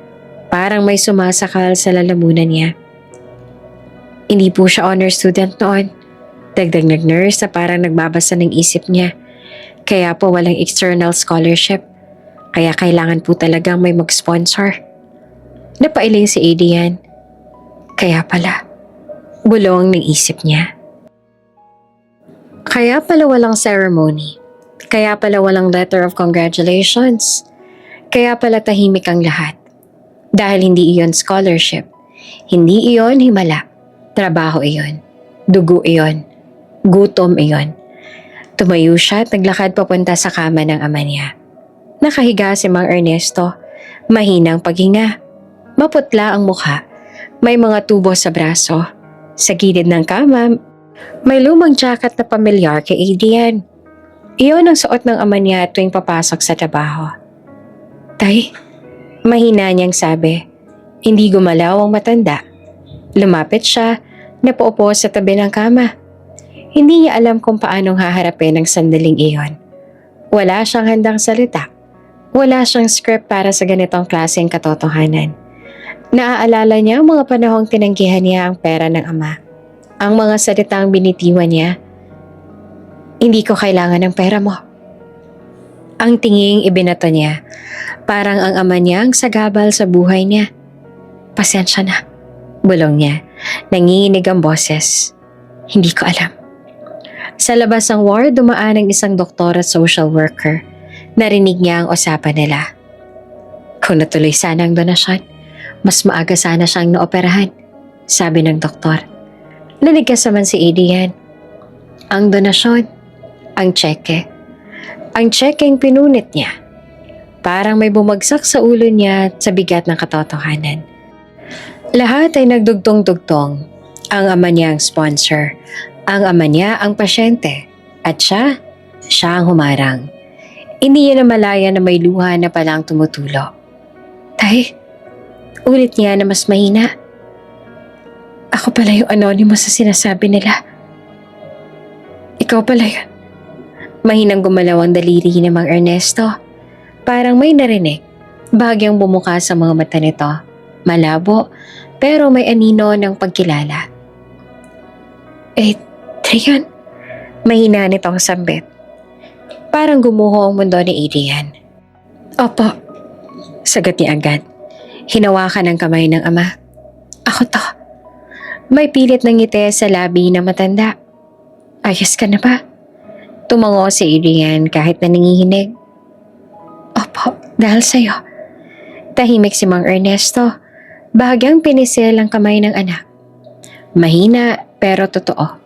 Parang may sumasakal sa lalamunan niya. Hindi po siya honor student noon. Dagdag nag-nurse na parang nagbabasa ng isip niya. Kaya po walang external scholarship. Kaya kailangan po talagang may mag-sponsor. Napailing si Adrian. Kaya pala, bulong ng isip niya. Kaya pala walang ceremony. Kaya pala walang letter of congratulations. Kaya pala tahimik ang lahat. Dahil hindi iyon scholarship. Hindi iyon himala. Trabaho iyon. Dugo iyon. Gutom iyon. Tumayo siya at naglakad papunta sa kama ng ama niya. Nakahiga si Mang Ernesto. Mahinang paghinga. Maputla ang mukha. May mga tubo sa braso. Sa gilid ng kama, may lumang jacket na pamilyar kay Adrian. Iyon ang suot ng ama niya tuwing papasok sa trabaho. Tay, mahina niyang sabi. Hindi gumalaw ang matanda. Lumapit siya, napaupo sa tabi ng kama. Hindi niya alam kung paanong haharapin ang sandaling iyon. Wala siyang handang salita. Wala siyang script para sa ganitong klaseng katotohanan. Naaalala niya ang mga panahong tinanggihan niya ang pera ng ama. Ang mga salitang binitiwan niya, hindi ko kailangan ng pera mo. Ang tinging ibinato niya, parang ang ama niya ang sagabal sa buhay niya. Pasensya na, bulong niya. Nanginginig ang boses. Hindi ko alam. Sa labas ng ward, dumaan ang isang doktor at social worker. Narinig niya ang usapan nila. Kung natuloy sana ang donasyon, mas maaga sana siyang naoperahan, sabi ng doktor. Nanigas naman si Adrian. Ang donasyon, ang tseke. Ang tsekeng pinunit niya. Parang may bumagsak sa ulo niya sa bigat ng katotohanan. Lahat ay nagdugtong-dugtong. Ang ama niya ang sponsor. Ang ama niya ang pasyente. At siya ang humarang. Hindi niya namalaya na may luha na palang tumutulo. Tay, ulit niya na mas mahina. Ako pala yung anonymous sa sinasabi nila. Ikaw pala yun. Mahinang gumalaw ang daliri ni Mang Ernesto. Parang may narinig. Bahagyang bumuka sa mga mata nito. Malabo, pero may anino ng pagkilala. Adrian? Mahina nitong sambit. Parang gumuho ang mundo ni Adrian. Opo, sagot niya agad. Hinawakan ang kamay ng ama. Ako to. May pilit ng ngiti sa labi na matanda. Ayos ka na ba? Tumango si Adrian kahit na nangihinig. Opo, dahil sa'yo. Tahimik si Mang Ernesto. Bahagyang pinisil ang kamay ng anak. Mahina pero totoo.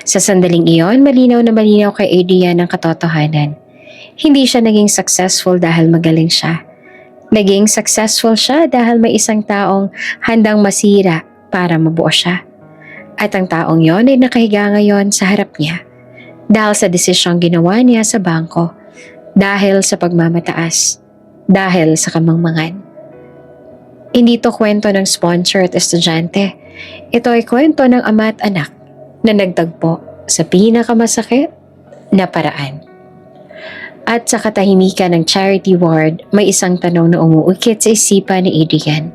Sa sandaling iyon, malinaw na malinaw kay Adrian ang katotohanan. Hindi siya naging successful dahil magaling siya. Naging successful siya dahil may isang taong handang masira para mabuo siya. At ang taong yon ay nakahiga ngayon sa harap niya. Dahil sa desisyong ginawa niya sa bangko. Dahil sa pagmamataas. Dahil sa kamangmangan. Hindi to kwento ng sponsor at estudyante. Ito ay kwento ng ama at anak na nagtagpo sa pinakamasakit na paraan. At sa katahimikan ng charity ward, may isang tanong na umuukit sa isipan ni Adrian.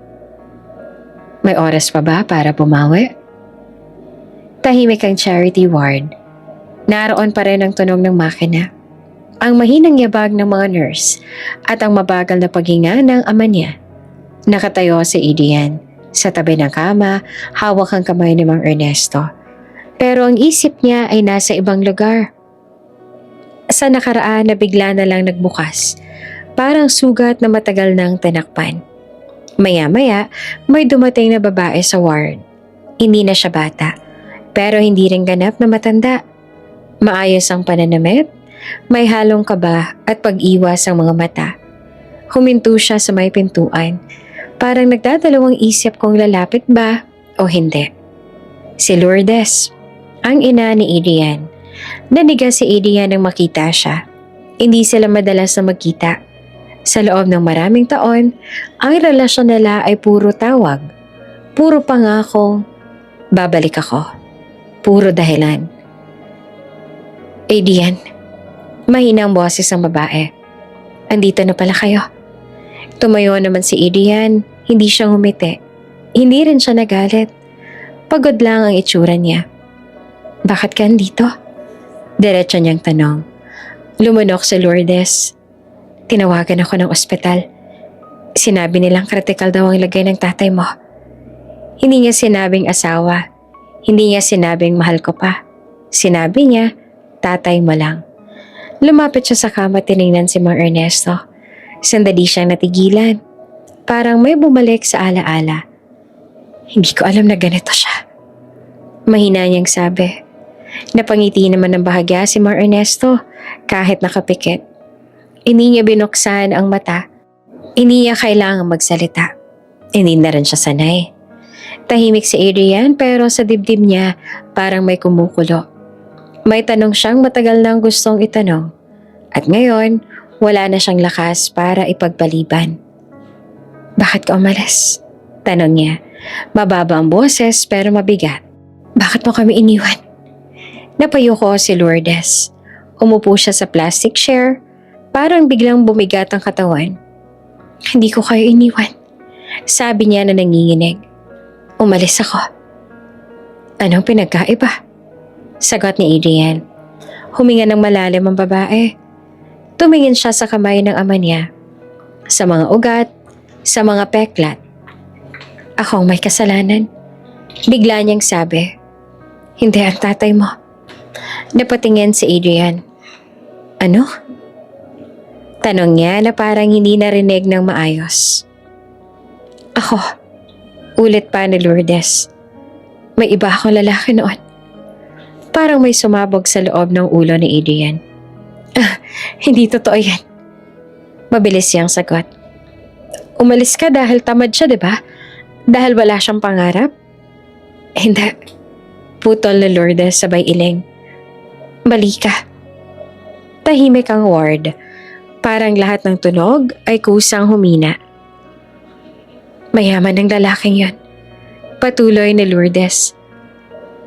May oras pa ba para bumawi? Tahimik ang charity ward. Naroon pa rin ang tunog ng makina. Ang mahinang yabag ng mga nurse at ang mabagal na paghinga ng ama niya. Nakatayo si Adrian. Sa tabi ng kama, hawak ang kamay ni Mang Ernesto. Pero ang isip niya ay nasa ibang lugar. Sa nakaraan na bigla na lang nagbukas, parang sugat na matagal nang tinakpan. Maya-maya, may dumating na babae sa ward. Hindi na siya bata, pero hindi rin ganap na matanda. Maayos ang pananamit, may halong kaba at pag-iwas ang mga mata. Huminto siya sa may pintuan, parang nagdadalawang isip kung lalapit ba o hindi. Si Lourdes, ang ina ni Adrian. Naniga si Adrian nang makita siya. Hindi sila madalas na magkita. Sa loob ng maraming taon, ang relasyon nila ay puro tawag, puro pangako, babalik ako, puro dahilan. Adrian, mahina ang boses ng babae. Andito na pala kayo. Tumayo naman si Adrian, hindi siya ngumiti. Hindi rin siya nagalit. Pagod lang ang itsura niya. Bakit ka andito? Diretso niyang tanong. Lumunok si Lourdes. Tinawagan ako ng ospital. Sinabi nilang kritikal daw ang lagay ng tatay mo. Hindi niya sinabing asawa. Hindi niya sinabing mahal ko pa. Sinabi niya, tatay mo lang. Lumapit siya sa kama, tiningnan si Mang Ernesto. Sandali siyang natigilan. Parang may bumalik sa alaala. Hindi ko alam na ganito siya. Mahina niyang sabi. Napangiti naman ng bahagya si Mang Ernesto kahit nakapikit. Hindi niya binuksan ang mata. Hindi niya kailangang magsalita. Hindi na rin siya sanay. Tahimik si Adrian pero sa dibdib niya parang may kumukulo. May tanong siyang matagal nang gustong itanong. At ngayon, wala na siyang lakas para ipagpaliban. Bakit ka umalis? Tanong niya. Mababa ang boses pero mabigat. Bakit mo kami iniwan? Napayuko si Lourdes. Umupo siya sa plastic chair. Parang biglang bumigat ang katawan. Hindi ko kayo iniwan. Sabi niya na nanginginig. Umalis ako. Anong pinagkaiba? Sagot ni Adrian. Huminga ng malalim ang babae. Tumingin siya sa kamay ng ama niya. Sa mga ugat, sa mga peklat. Ako ang may kasalanan. Bigla niyang sabi. Hindi ang tatay mo. Napatingin si Adrian. Ano? Tanong niya na parang hindi narinig ng maayos. Ako. Ulit pa ni Lourdes. May iba akong lalaki noon. Parang may sumabog sa loob ng ulo ni Adrian. Hindi totoo yan. Mabilis siyang sagot. Umalis ka dahil tamad siya, di ba? Dahil wala siyang pangarap? Hindi. Putol ni Lourdes sabay iling. Bali ka. Tahimik ang ward. Parang lahat ng tunog ay kusang humina. Mayaman ng lalaking yon. Patuloy ni Lourdes.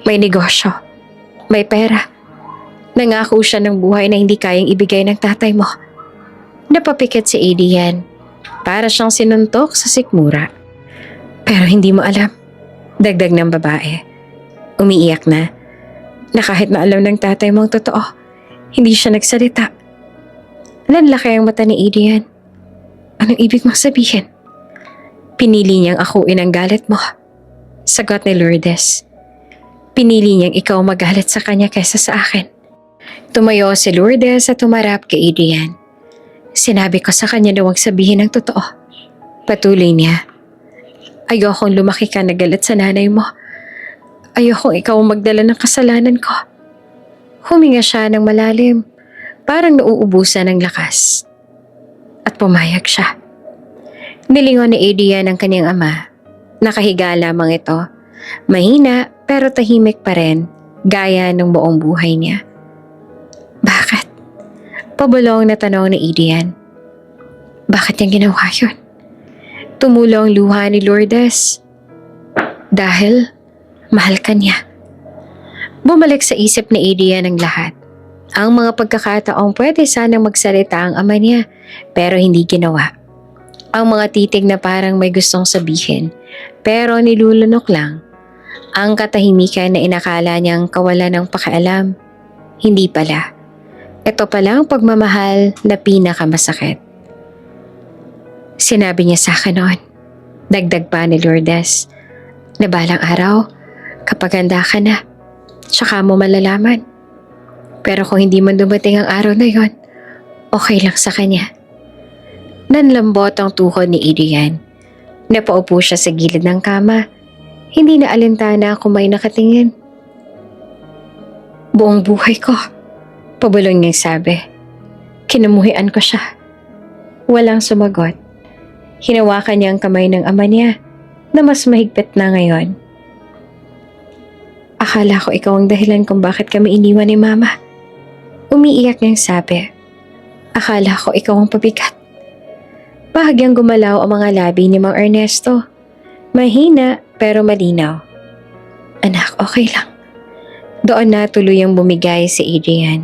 May negosyo. May pera. Nangako siya ng buhay na hindi kayang ibigay ng tatay mo. Napapikit si Adrian. Para siyang sinuntok sa sikmura. Pero hindi mo alam. Dagdag ng babae. Umiiyak na. Na kahit na alam ng tatay mo ang totoo, hindi siya nagsalita. Nanlaki ang mata ni Adrian. Anong ibig mong sabihin? Pinili niyang akuin ang galit mo. Sagot ni Lourdes. Pinili niyang ikaw magalit sa kanya kaysa sa akin. Tumayo si Lourdes at tumarap kay Adrian. Sinabi ko sa kanya na huwag sabihin ang totoo. Patuloy niya. Ayokong lumaki ka na galit sa nanay mo. Ayokong ikaw magdala ng kasalanan ko. Huminga siya ng malalim. Parang nauubusan ng lakas. At pumayag siya. Nilingon ni Adrian ang kanyang ama. Nakahiga lamang ito. Mahina pero tahimik pa rin, gaya ng buong buhay niya. Bakit? Pabulong na tanong ni Adrian. Bakit niya ginawa yun? Tumulong luha ni Lourdes. Dahil mahal ka niya. Bumalik sa isip ni Adrian ang lahat. Ang mga pagkakataong pwede sanang magsalita ang ama niya, pero hindi ginawa. Ang mga titig na parang may gustong sabihin, pero nilulunok lang. Ang katahimikan na inakala niyang kawalan ng pakialam, hindi pala. Ito pala ang pagmamahal na pinakamasakit. Sinabi niya sa akin noon, dagdag pa ni Lourdes, na balang araw, kapag handa ka na, tsaka mo malalaman. Pero kung hindi man dumating ang araw na yon, okay lang sa kanya. Nanlambot ang tuhod ni Adrian. Napaupo siya sa gilid ng kama. Hindi na alintana kung may nakatingin. Buong buhay ko, pabulong niyang sabi. Kinamuhian ko siya. Walang sumagot. Hinawakan niya ang kamay ng ama niya na mas mahigpit na ngayon. Akala ko ikaw ang dahilan kung bakit kami iniwan ni Mama. Umiiyak niyang sabi. Akala ko ikaw ang pabigat. Bahagyang gumalaw ang mga labi ni Mang Ernesto. Mahina pero malinaw. Anak, okay lang. Doon na tuluyang bumigay si Adrian.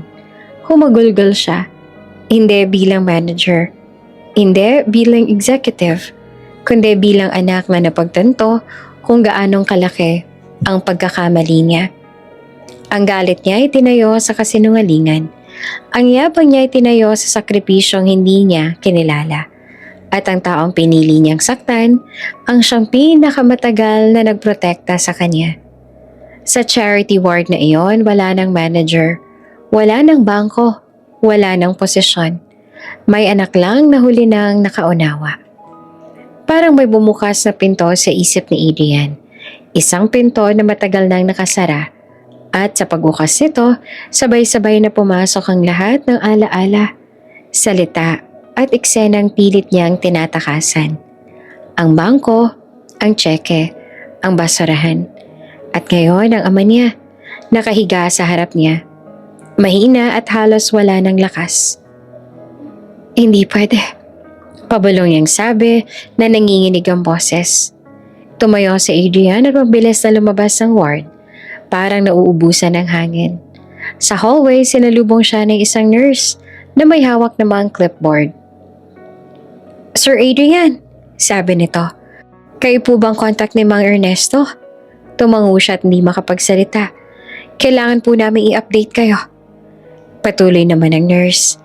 Humagulgol siya. Hindi bilang manager. Hindi bilang executive. Kundi bilang anak na napagtanto kung gaanong kalaki ang pagkakamali niya. Ang galit niya ay tinayo sa kasinungalingan. Ang yabang niya ay tinayo sa sakripisyong hindi niya kinilala. At ang taong pinili niyang saktan, ang siyang pinakamatagal na nagprotekta sa kanya. Sa charity ward na iyon, wala ng manager, wala ng bangko, wala ng posisyon. May anak lang na huli nang nakaunawa. Parang may bumukas na pinto sa isip ni Adrian. Isang pinto na matagal nang nakasara. At sa pagbukas nito, sabay-sabay na pumasok ang lahat ng alaala, salita at eksenang pilit niyang tinatakasan. Ang bangko, ang tseke, ang basurahan. At ngayon ang ama niya, nakahiga sa harap niya. Mahina at halos wala ng lakas. Hindi pwede. Pabulong niyang sabi na nanginginig ang boses. Tumayo si Adrian at mabilis na lumabas ng ward. Parang nauubusan ng hangin. Sa hallway, sinalubong siya ng isang nurse na may hawak na mga clipboard. Sir Adrian, sabi nito, kayo po bang contact ni Mang Ernesto? Tumango siya at hindi makapagsalita. Kailangan po namin i-update kayo. Patuloy naman ang nurse.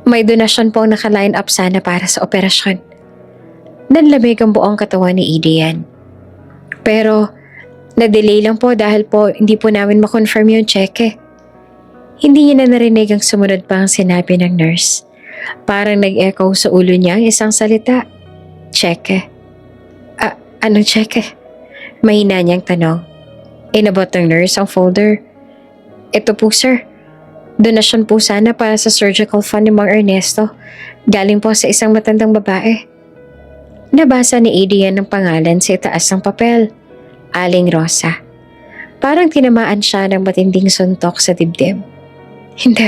May donasyon po ang naka-line up sana para sa operasyon. Nanlamig ang buong katawan ni Adrian. Pero, na-delay lang po dahil po hindi po namin makonfirm yung cheque. Hindi niya na narinig ang sumunod pa ang sinabi ng nurse. Parang nag-echo sa ulo niya ang isang salita. Cheque. Anong cheque? Mahina niyang tanong. Inabot ng nurse ang folder. Ito po sir. Donasyon po sana para sa surgical fund ni Mang Ernesto. Galing po sa isang matandang babae. Nabasa ni Adrian ang pangalan sa itaas ng papel. Aling Rosa. Parang tinamaan siya ng matinding suntok sa dibdib. Hindi.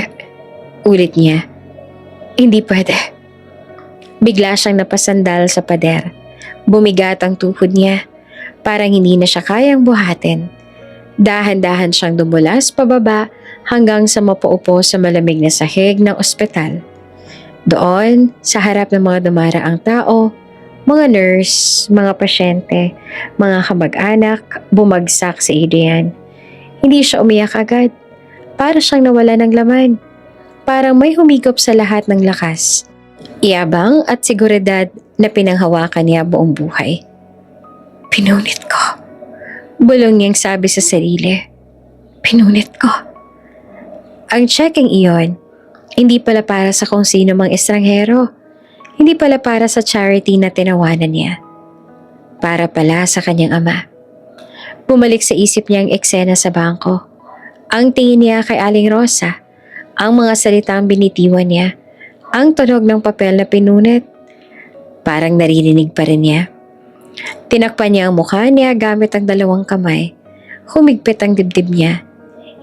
Ulit niya. Hindi pwede. Bigla siyang napasandal sa pader. Bumigat ang tuhod niya. Parang hindi na siya kayang buhatin. Dahan-dahan siyang dumulas pababa hanggang sa mapaupo sa malamig na sahig ng ospital. Doon, sa harap ng mga dumaraang tao, mga nurse, mga pasyente, mga kamag-anak, bumagsak si Adrian. Hindi siya umiyak agad. Para siyang nawala ng laman. Parang may humigop sa lahat ng lakas. Iyabang at seguridad na pinanghawakan niya buong buhay. Pinunit ko. Bulong niyang sabi sa sarili. Pinunit ko. Ang checking iyon, hindi pala para sa kung sino mang estranghero. Hindi pala para sa charity na tinawanan niya. Para pala sa kanyang ama. Bumalik sa isip niya ang eksena sa bangko. Ang tingin niya kay Aling Rosa. Ang mga salitang binitiwan niya. Ang tunog ng papel na pinunit. Parang naririnig pa rin niya. Tinakpan niya ang mukha niya gamit ang dalawang kamay. Humigpit ang dibdib niya.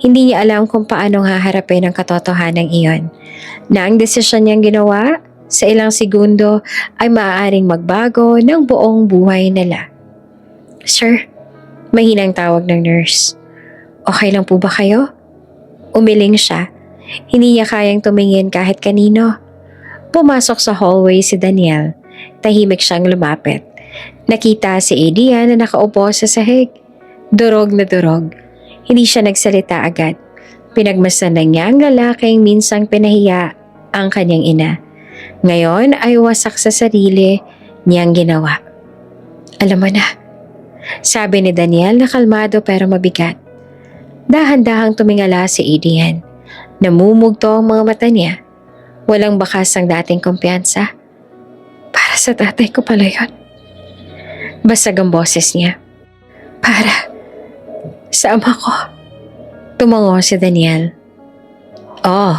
Hindi niya alam kung paano haharapin ang katotohanan iyon. Na ang desisyon niyang ginawa sa ilang segundo ay maaaring magbago ng buong buhay nila. Sir, mahinang tawag ng nurse. Okay lang po ba kayo? Umiling siya. Hindi niya kayang tumingin kahit kanino. Pumasok sa hallway si Daniel. Tahimik siyang lumapit. Nakita si Adrian na nakaupo sa sahig. Durog na durog. Hindi siya nagsalita agad. Pinagmasdan na niya ang lalaking minsang pinahiya ang kanyang ina. Ngayon ay wasak sa sarili niyang ginawa. Alam mo na, sabi ni Daniel na kalmado pero mabigat. Dahan-dahang tumingala si Adrian. Namumugto ang mga mata niya. Walang bakas ang dating kumpiyansa. Para sa tatay ko pala yun. Basag ang boses niya. Para sa ama ko. Tumango si Daniel. Oh,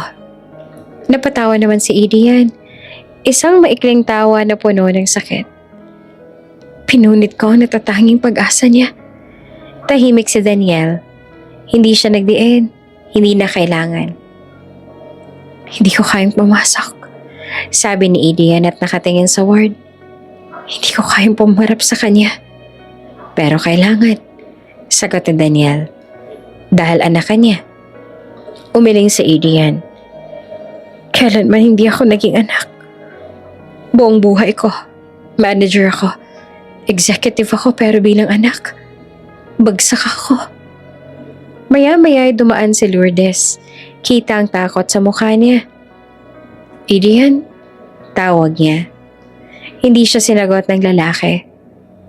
napatawa naman si Adrian. Isang maikling tawa na puno ng sakit. Pinunit ko ang natatanging pag-asa niya. Tahimik si Daniel. Hindi siya nagdiin. Hindi na kailangan. Hindi ko kayang pumasok, sabi ni Adrian at nakatingin sa ward. Hindi ko kayang pumarap sa kanya. Pero kailangan, sagot ni Daniel. Dahil anak ka niya. Umiling si Adrian. Kailanman hindi ako naging anak. Buong buhay ko, manager ako, executive ako pero bilang anak, bagsak ako. Maya-maya ay dumaan si Lourdes. Kita ang takot sa mukha niya. Adrian, tawag niya. Hindi siya sinagot ng lalaki.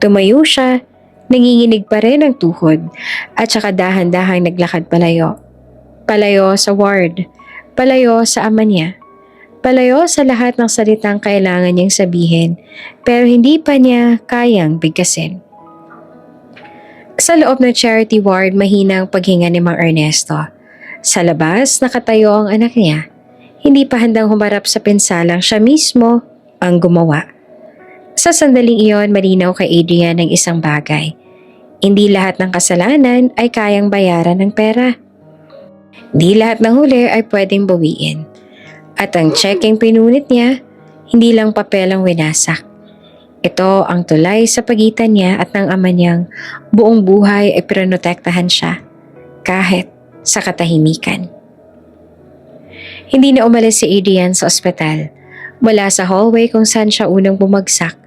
Tumayo siya, nanginginig pa rin ang tuhod at saka dahan-dahang naglakad palayo. Palayo sa ward, palayo sa ama niya, palayo sa lahat ng salitang kailangan niyang sabihin pero hindi pa niya kayang bigkasin. Sa loob ng charity ward, mahina ang paghinga ni Mang Ernesto. Sa labas, nakatayo ang anak niya. Hindi pa handang humarap sa pinsalang siya mismo ang gumawa. Sa sandaling iyon, malinaw kay Adrian ang isang bagay. Hindi lahat ng kasalanan ay kayang bayaran ng pera. Hindi lahat ng huli ay pwedeng bawiin. At ang checking pinunit niya, hindi lang papel ang winasak. Ito ang tulay sa pagitan niya at ng ama niyang buong buhay ay prinotektahan siya, kahit sa katahimikan. Hindi na umalis si Adrian sa ospital. Mula sa hallway kung saan siya unang bumagsak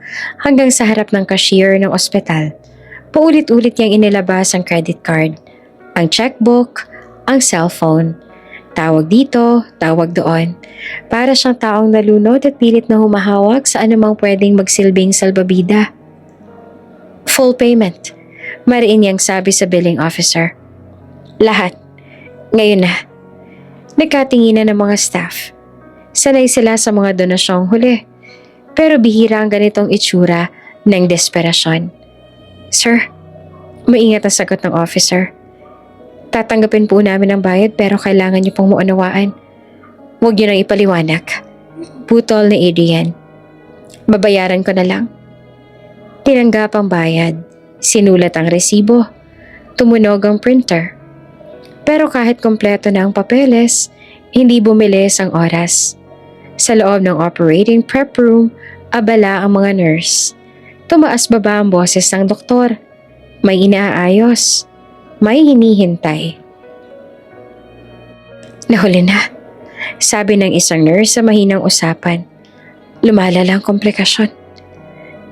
hanggang sa harap ng cashier ng ospital. Paulit-ulit niyang inilabas ang credit card, ang checkbook, ang cellphone. Tawag dito, tawag doon. Para siyang taong nalunod at pilit na humahawak sa anumang pwedeng magsilbing salbabida. Full payment, mariin niyang sabi sa billing officer. Lahat. Ngayon na. Nagkatinginan ng mga staff. Sanay sila sa mga donasyong huli. Pero bihira ang ganitong itsura ng desperasyon. Sir, maingat ang sagot ng officer. Tatanggapin po namin ang bayad pero kailangan niyo pong maunawaan. Huwag niyo nang ipaliwanag. Putol ni Adrian. Babayaran ko na lang. Tinanggap ang bayad. Sinulat ang resibo. Tumunog ang printer. Pero kahit kompleto na ang papeles, hindi bumilis ang oras. Sa loob ng operating prep room, abala ang mga nurse. Tumaas baba ang boses ng doktor. May inaayos. May hinihintay. Nahuli na, sabi ng isang nurse sa mahinang usapan. Lumalala ang komplikasyon.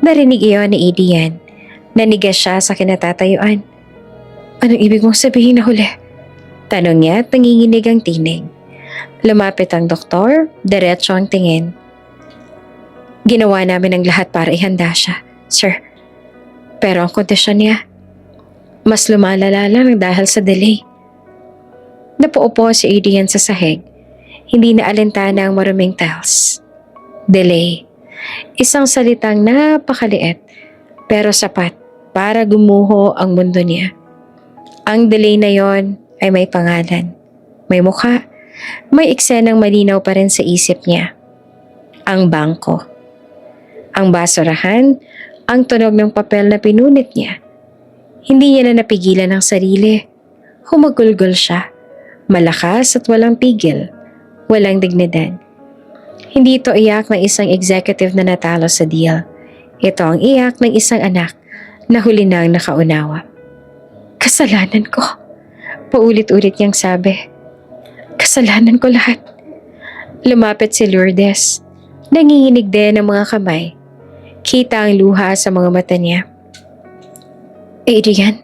Narinig iyon ni Adrian. Nanigas siya sa kinatatayuan. Anong ibig mong sabihin na huli? Tanong niya at nanginginig ang tinig. Lumapit ang doktor, diretso ang tingin. Ginawa namin ang lahat para ihanda siya, sir. Pero ang kondisyon niya, mas lumalala lang dahil sa delay. Napaupo si Adrian sa sahig. Hindi na alintana ang maruming tiles. Delay. Isang salitang napakaliit pero sapat para gumuho ang mundo niya. Ang delay na yon ay may pangalan, may mukha, may eksenang malinaw pa rin sa isip niya. Ang bangko. Ang basurahan, ang tunog ng papel na pinunit niya. Hindi niya na napigilan ang sarili. Humagulgol siya. Malakas at walang pigil. Walang dignidad. Hindi ito iyak ng isang executive na natalo sa deal. Ito ang iyak ng isang anak na huli nang nakaunawa. Kasalanan ko. Paulit-ulit niyang sabi. Kasalanan ko lahat. Lumapit si Lourdes. Nanginginig din ang mga kamay. Kita ang luha sa mga mata niya. Adrian,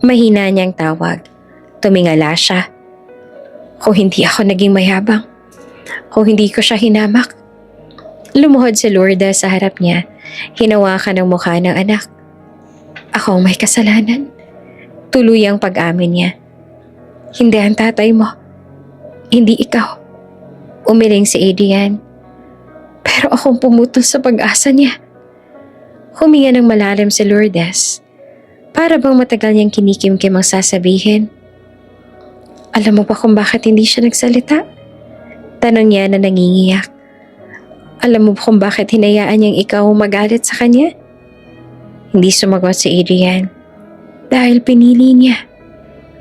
mahina niyang tawag. Tumingala siya. Kung hindi ako naging mayabang, kung hindi ko siya hinamak. Lumuhod si Lourdes sa harap niya. Hinawakan ang mukha ng anak. Ako ang may kasalanan. Tuluyang pag-amin niya. Hindi ang tatay mo. Hindi ikaw. Umiling si Adrian. Pero akong pumutol sa pag-asa niya. Huminga ng malalim si Lourdes. Para bang matagal niyang kinikim-kim ang sasabihin. Alam mo ba kung bakit hindi siya nagsalita? Tanong niya na nangingiyak. Alam mo ba kung bakit hinayaan niyang ikaw magalit sa kanya? Hindi sumagot si Adrian. Dahil pinili niya.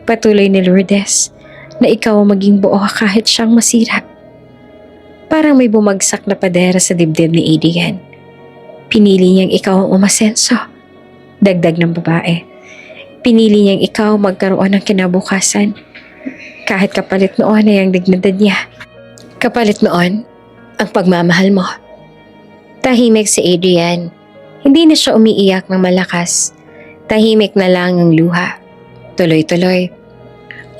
Patuloy ni Lourdes na ikaw ang maging buo kahit siyang masira. Parang may bumagsak na padera sa dibdib ni Adrian. Pinili niyang ikaw ang umasenso. Dagdag ng babae. Pinili niyang ikaw magkaroon ng kinabukasan. Kahit kapalit noon ay ang dignidad niya. Kapalit noon ang pagmamahal mo. Tahimik si Adrian. Hindi na siya umiiyak ng malakas. Tahimik na lang ang luha. Tuloy-tuloy.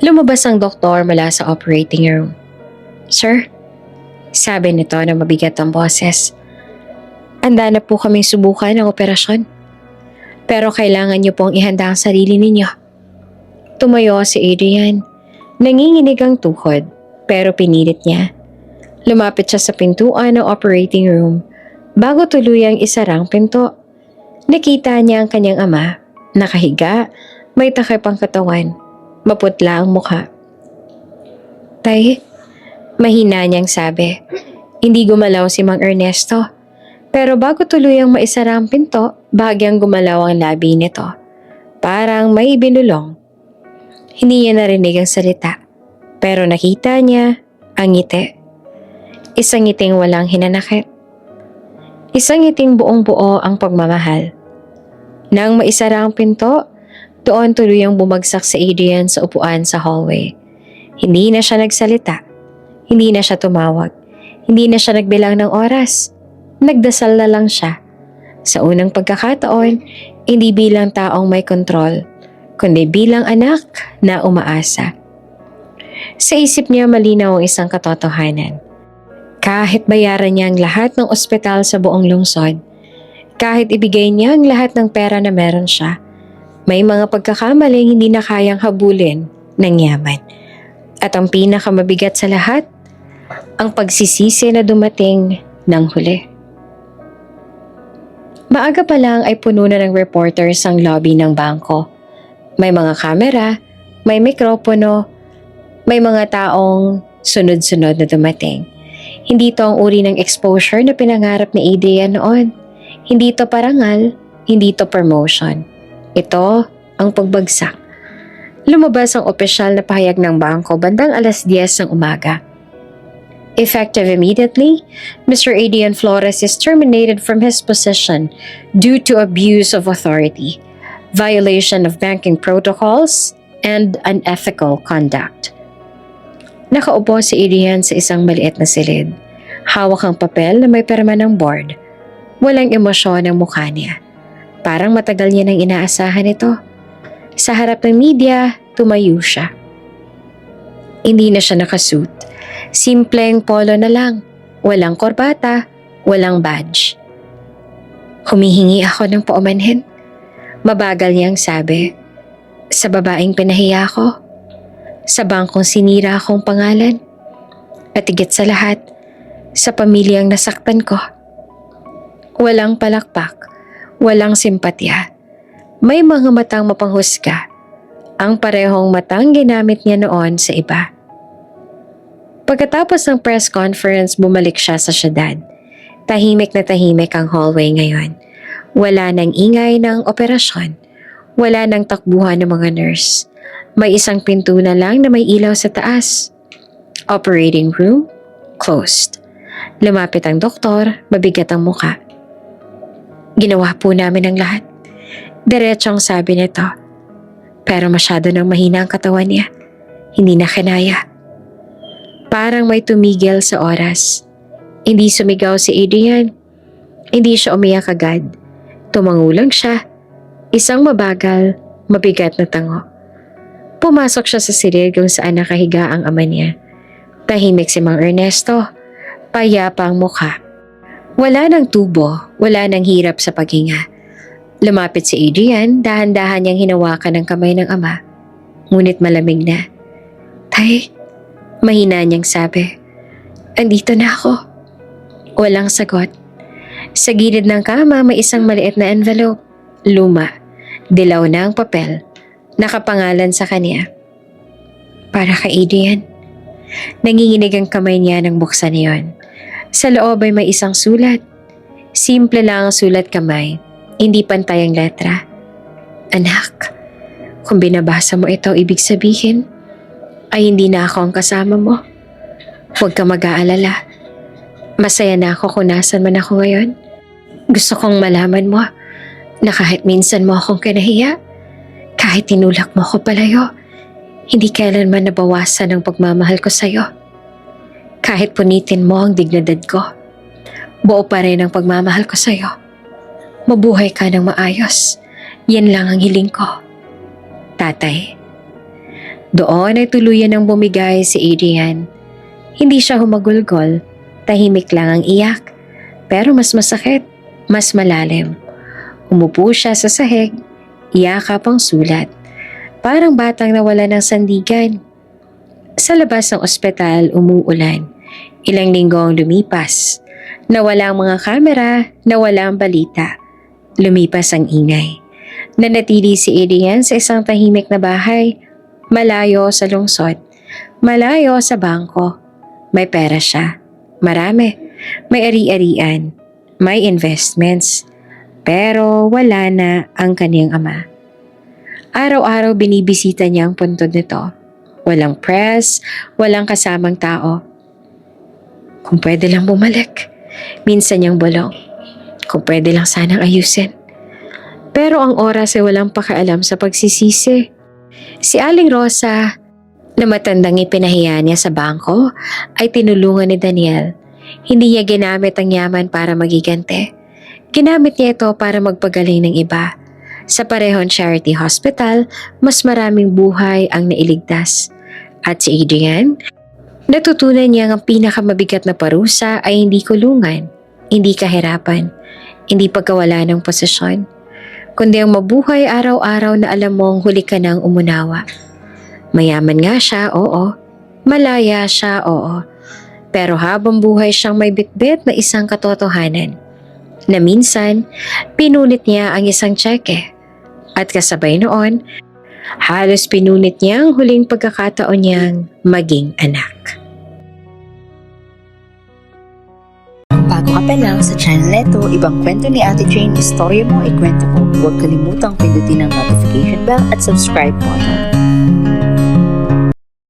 Lumabas ang doktor mula sa operating room. Sir, sabi nito na mabigat ang boses. Handa na po kaming subukan ang operasyon. Pero kailangan niyo pong ihanda ang sarili ninyo. Tumayo si Adrian. Nanginginig ang tuhod, pero pinilit niya. Lumapit siya sa pintuan ng operating room bago tuluyang isarang pinto. Nakita niya ang kanyang ama, nakahiga, may takip ang katawan, maputla ang mukha. Tay, mahina niyang sabi. Hindi gumalaw si Mang Ernesto. Pero bago tuluyang maisara ang pinto, bahagyang gumalaw ang labi nito. Parang may binulong. Hindi niya narinig ang salita, pero nakita niya ang ngiti. Isang ngiting walang hinanakit. Isang ngiting buong-buo ang pagmamahal. Nang maisara ang pinto, doon tuluyang bumagsak si Adrian sa upuan sa hallway. Hindi na siya nagsalita. Hindi na siya tumawag. Hindi na siya nagbilang ng oras. Nagdasal na lang siya. Sa unang pagkakataon, hindi bilang taong may kontrol, kundi bilang anak na umaasa. Sa isip niya malinaw ang isang katotohanan. Kahit bayaran niya ang lahat ng ospital sa buong lungsod, kahit ibigay niya ang lahat ng pera na meron siya, may mga pagkakamaling hindi na kayang habulin ng yaman. At ang pinakamabigat sa lahat, ang pagsisisi na dumating ng huli. Maaga pa lang ay puno na ng reporters ang lobby ng bangko. May mga kamera, may mikropono, may mga taong sunod-sunod na dumating. Hindi ito ang uri ng exposure na pinangarap ni Adrian noon. Hindi ito parangal, hindi ito promotion. Ito ang pagbagsak. Lumabas ang opisyal na pahayag ng bangko bandang 10:00 ng umaga. Effective immediately, Mr. Adrian Flores is terminated from his position due to abuse of authority, violation of banking protocols, and unethical conduct. Nakaupo si Adrian sa isang maliit na silid. Hawak ang papel na may pirma ng board. Walang emosyon ang mukha niya. Parang matagal niya nang inaasahan ito. Sa harap ng media, tumayo siya. Hindi na siya nakasuit. Simpleng polo na lang. Walang korbata, walang badge. Humihingi ako ng paumanhin. Mabagal niyang sabi. Sa babaeng pinahiya ko. Sa bangkong sinira akong pangalan. At higit sa lahat, sa pamilyang nasaktan ko. Walang palakpak, walang simpatya. May mga matang mapanghusga. Ang parehong matang ginamit niya noon sa iba. Pagkatapos ng press conference, bumalik siya sa syudad. Tahimik na tahimik ang hallway ngayon. Wala nang ingay ng operasyon. Wala nang takbuhan ng mga nurse. May isang pinto na lang na may ilaw sa taas. Operating room, closed. Lumapit ang doktor, mabigat ang muka. Ginawa po namin ang lahat. Diretsong sabi nito. Pero masyado nang mahina ang katawan niya. Hindi na kinaya. Parang may tumigil sa oras. Hindi sumigaw si Adrian. Hindi siya umiyak agad. Tumangulang siya. Isang mabagal, mabigat na tango. Pumasok siya sa silid kung saan nakahiga ang ama niya. Tahimik si Mang Ernesto. Payapa ang mukha. Wala nang tubo, wala nang hirap sa paghinga. Lumapit si Adrian, dahan-dahan niyang hinawakan ang kamay ng ama. Ngunit malamig na. Tay, mahina niyang sabi. Andito na ako. Walang sagot. Sa gilid ng kama may isang maliit na envelope. Luma, dilaw na ang papel. Nakapangalan sa kanya. Para kay Adrian. Nanginginig ang kamay niya nang buksan niyon. Sa loob ay may isang sulat. Simple lang ang sulat kamay, hindi pantay ang letra. Anak, kung binabasa mo ito, ibig sabihin ay hindi na ako ang kasama mo. Huwag ka mag-aalala. Masaya na ako kung nasan man ako ngayon. Gusto kong malaman mo na kahit minsan mo akong kinahiya, kahit tinulak mo ako palayo, hindi kailanman nabawasan ang pagmamahal ko sa'yo. Kahit punitin mo ang dignidad ko, buo pa rin ang pagmamahal ko sa'yo. Mabuhay ka ng maayos. Yan lang ang hiling ko. Tatay. Doon ay tuluyan ng bumigay si Adrian. Hindi siya humagulgol, tahimik lang ang iyak. Pero mas masakit, mas malalim. Umupo siya sa sahig, iyakap ang sulat. Parang batang nawala ng sandigan. Sa labas ng ospital, umuulan. Ilang linggo ang lumipas. Nawala ang mga kamera, nawala ang balita. Lumipas ang ingay. Nanatili si Adrian sa isang tahimik na bahay. Malayo sa lungsod. Malayo sa bangko. May pera siya. Marami. May ari-arian. May investments. Pero wala na ang kaniyang ama. Araw-araw binibisita niya ang puntod nito. Walang press, walang kasamang tao. Kung pwede lang bumalik. Minsan niyang bulong. Kung pwede lang sanang ayusin. Pero ang oras ay walang pakialam sa pagsisisi. Si Aling Rosa, na matandang ipinahiya niya sa bangko, ay tinulungan ni Daniel. Hindi niya ginamit ang yaman para magigante. Ginamit niya ito para magpagaling ng iba. Sa parehong charity hospital, mas maraming buhay ang nailigtas. At si Adrian, natutunan niya ang pinakamabigat na parusa ay hindi kulungan, hindi kahirapan, hindi pagkawala ng posisyon, kundi ang mabuhay araw-araw na alam mong huli ka nang umunawa. Mayaman nga siya, oo. Malaya siya, oo. Pero habang buhay siyang may bitbit na isang katotohanan, na minsan, pinunit niya ang isang tseke. At kasabay noon, halos pinunit niya ang huling pagkakataon niyang maging anak. Bago ka pa lang sa channel neto, ibang kwento ni Ate Jane, istorya mo, ikwento ko. Huwag kalimutang pindutin ang notification bell at subscribe button.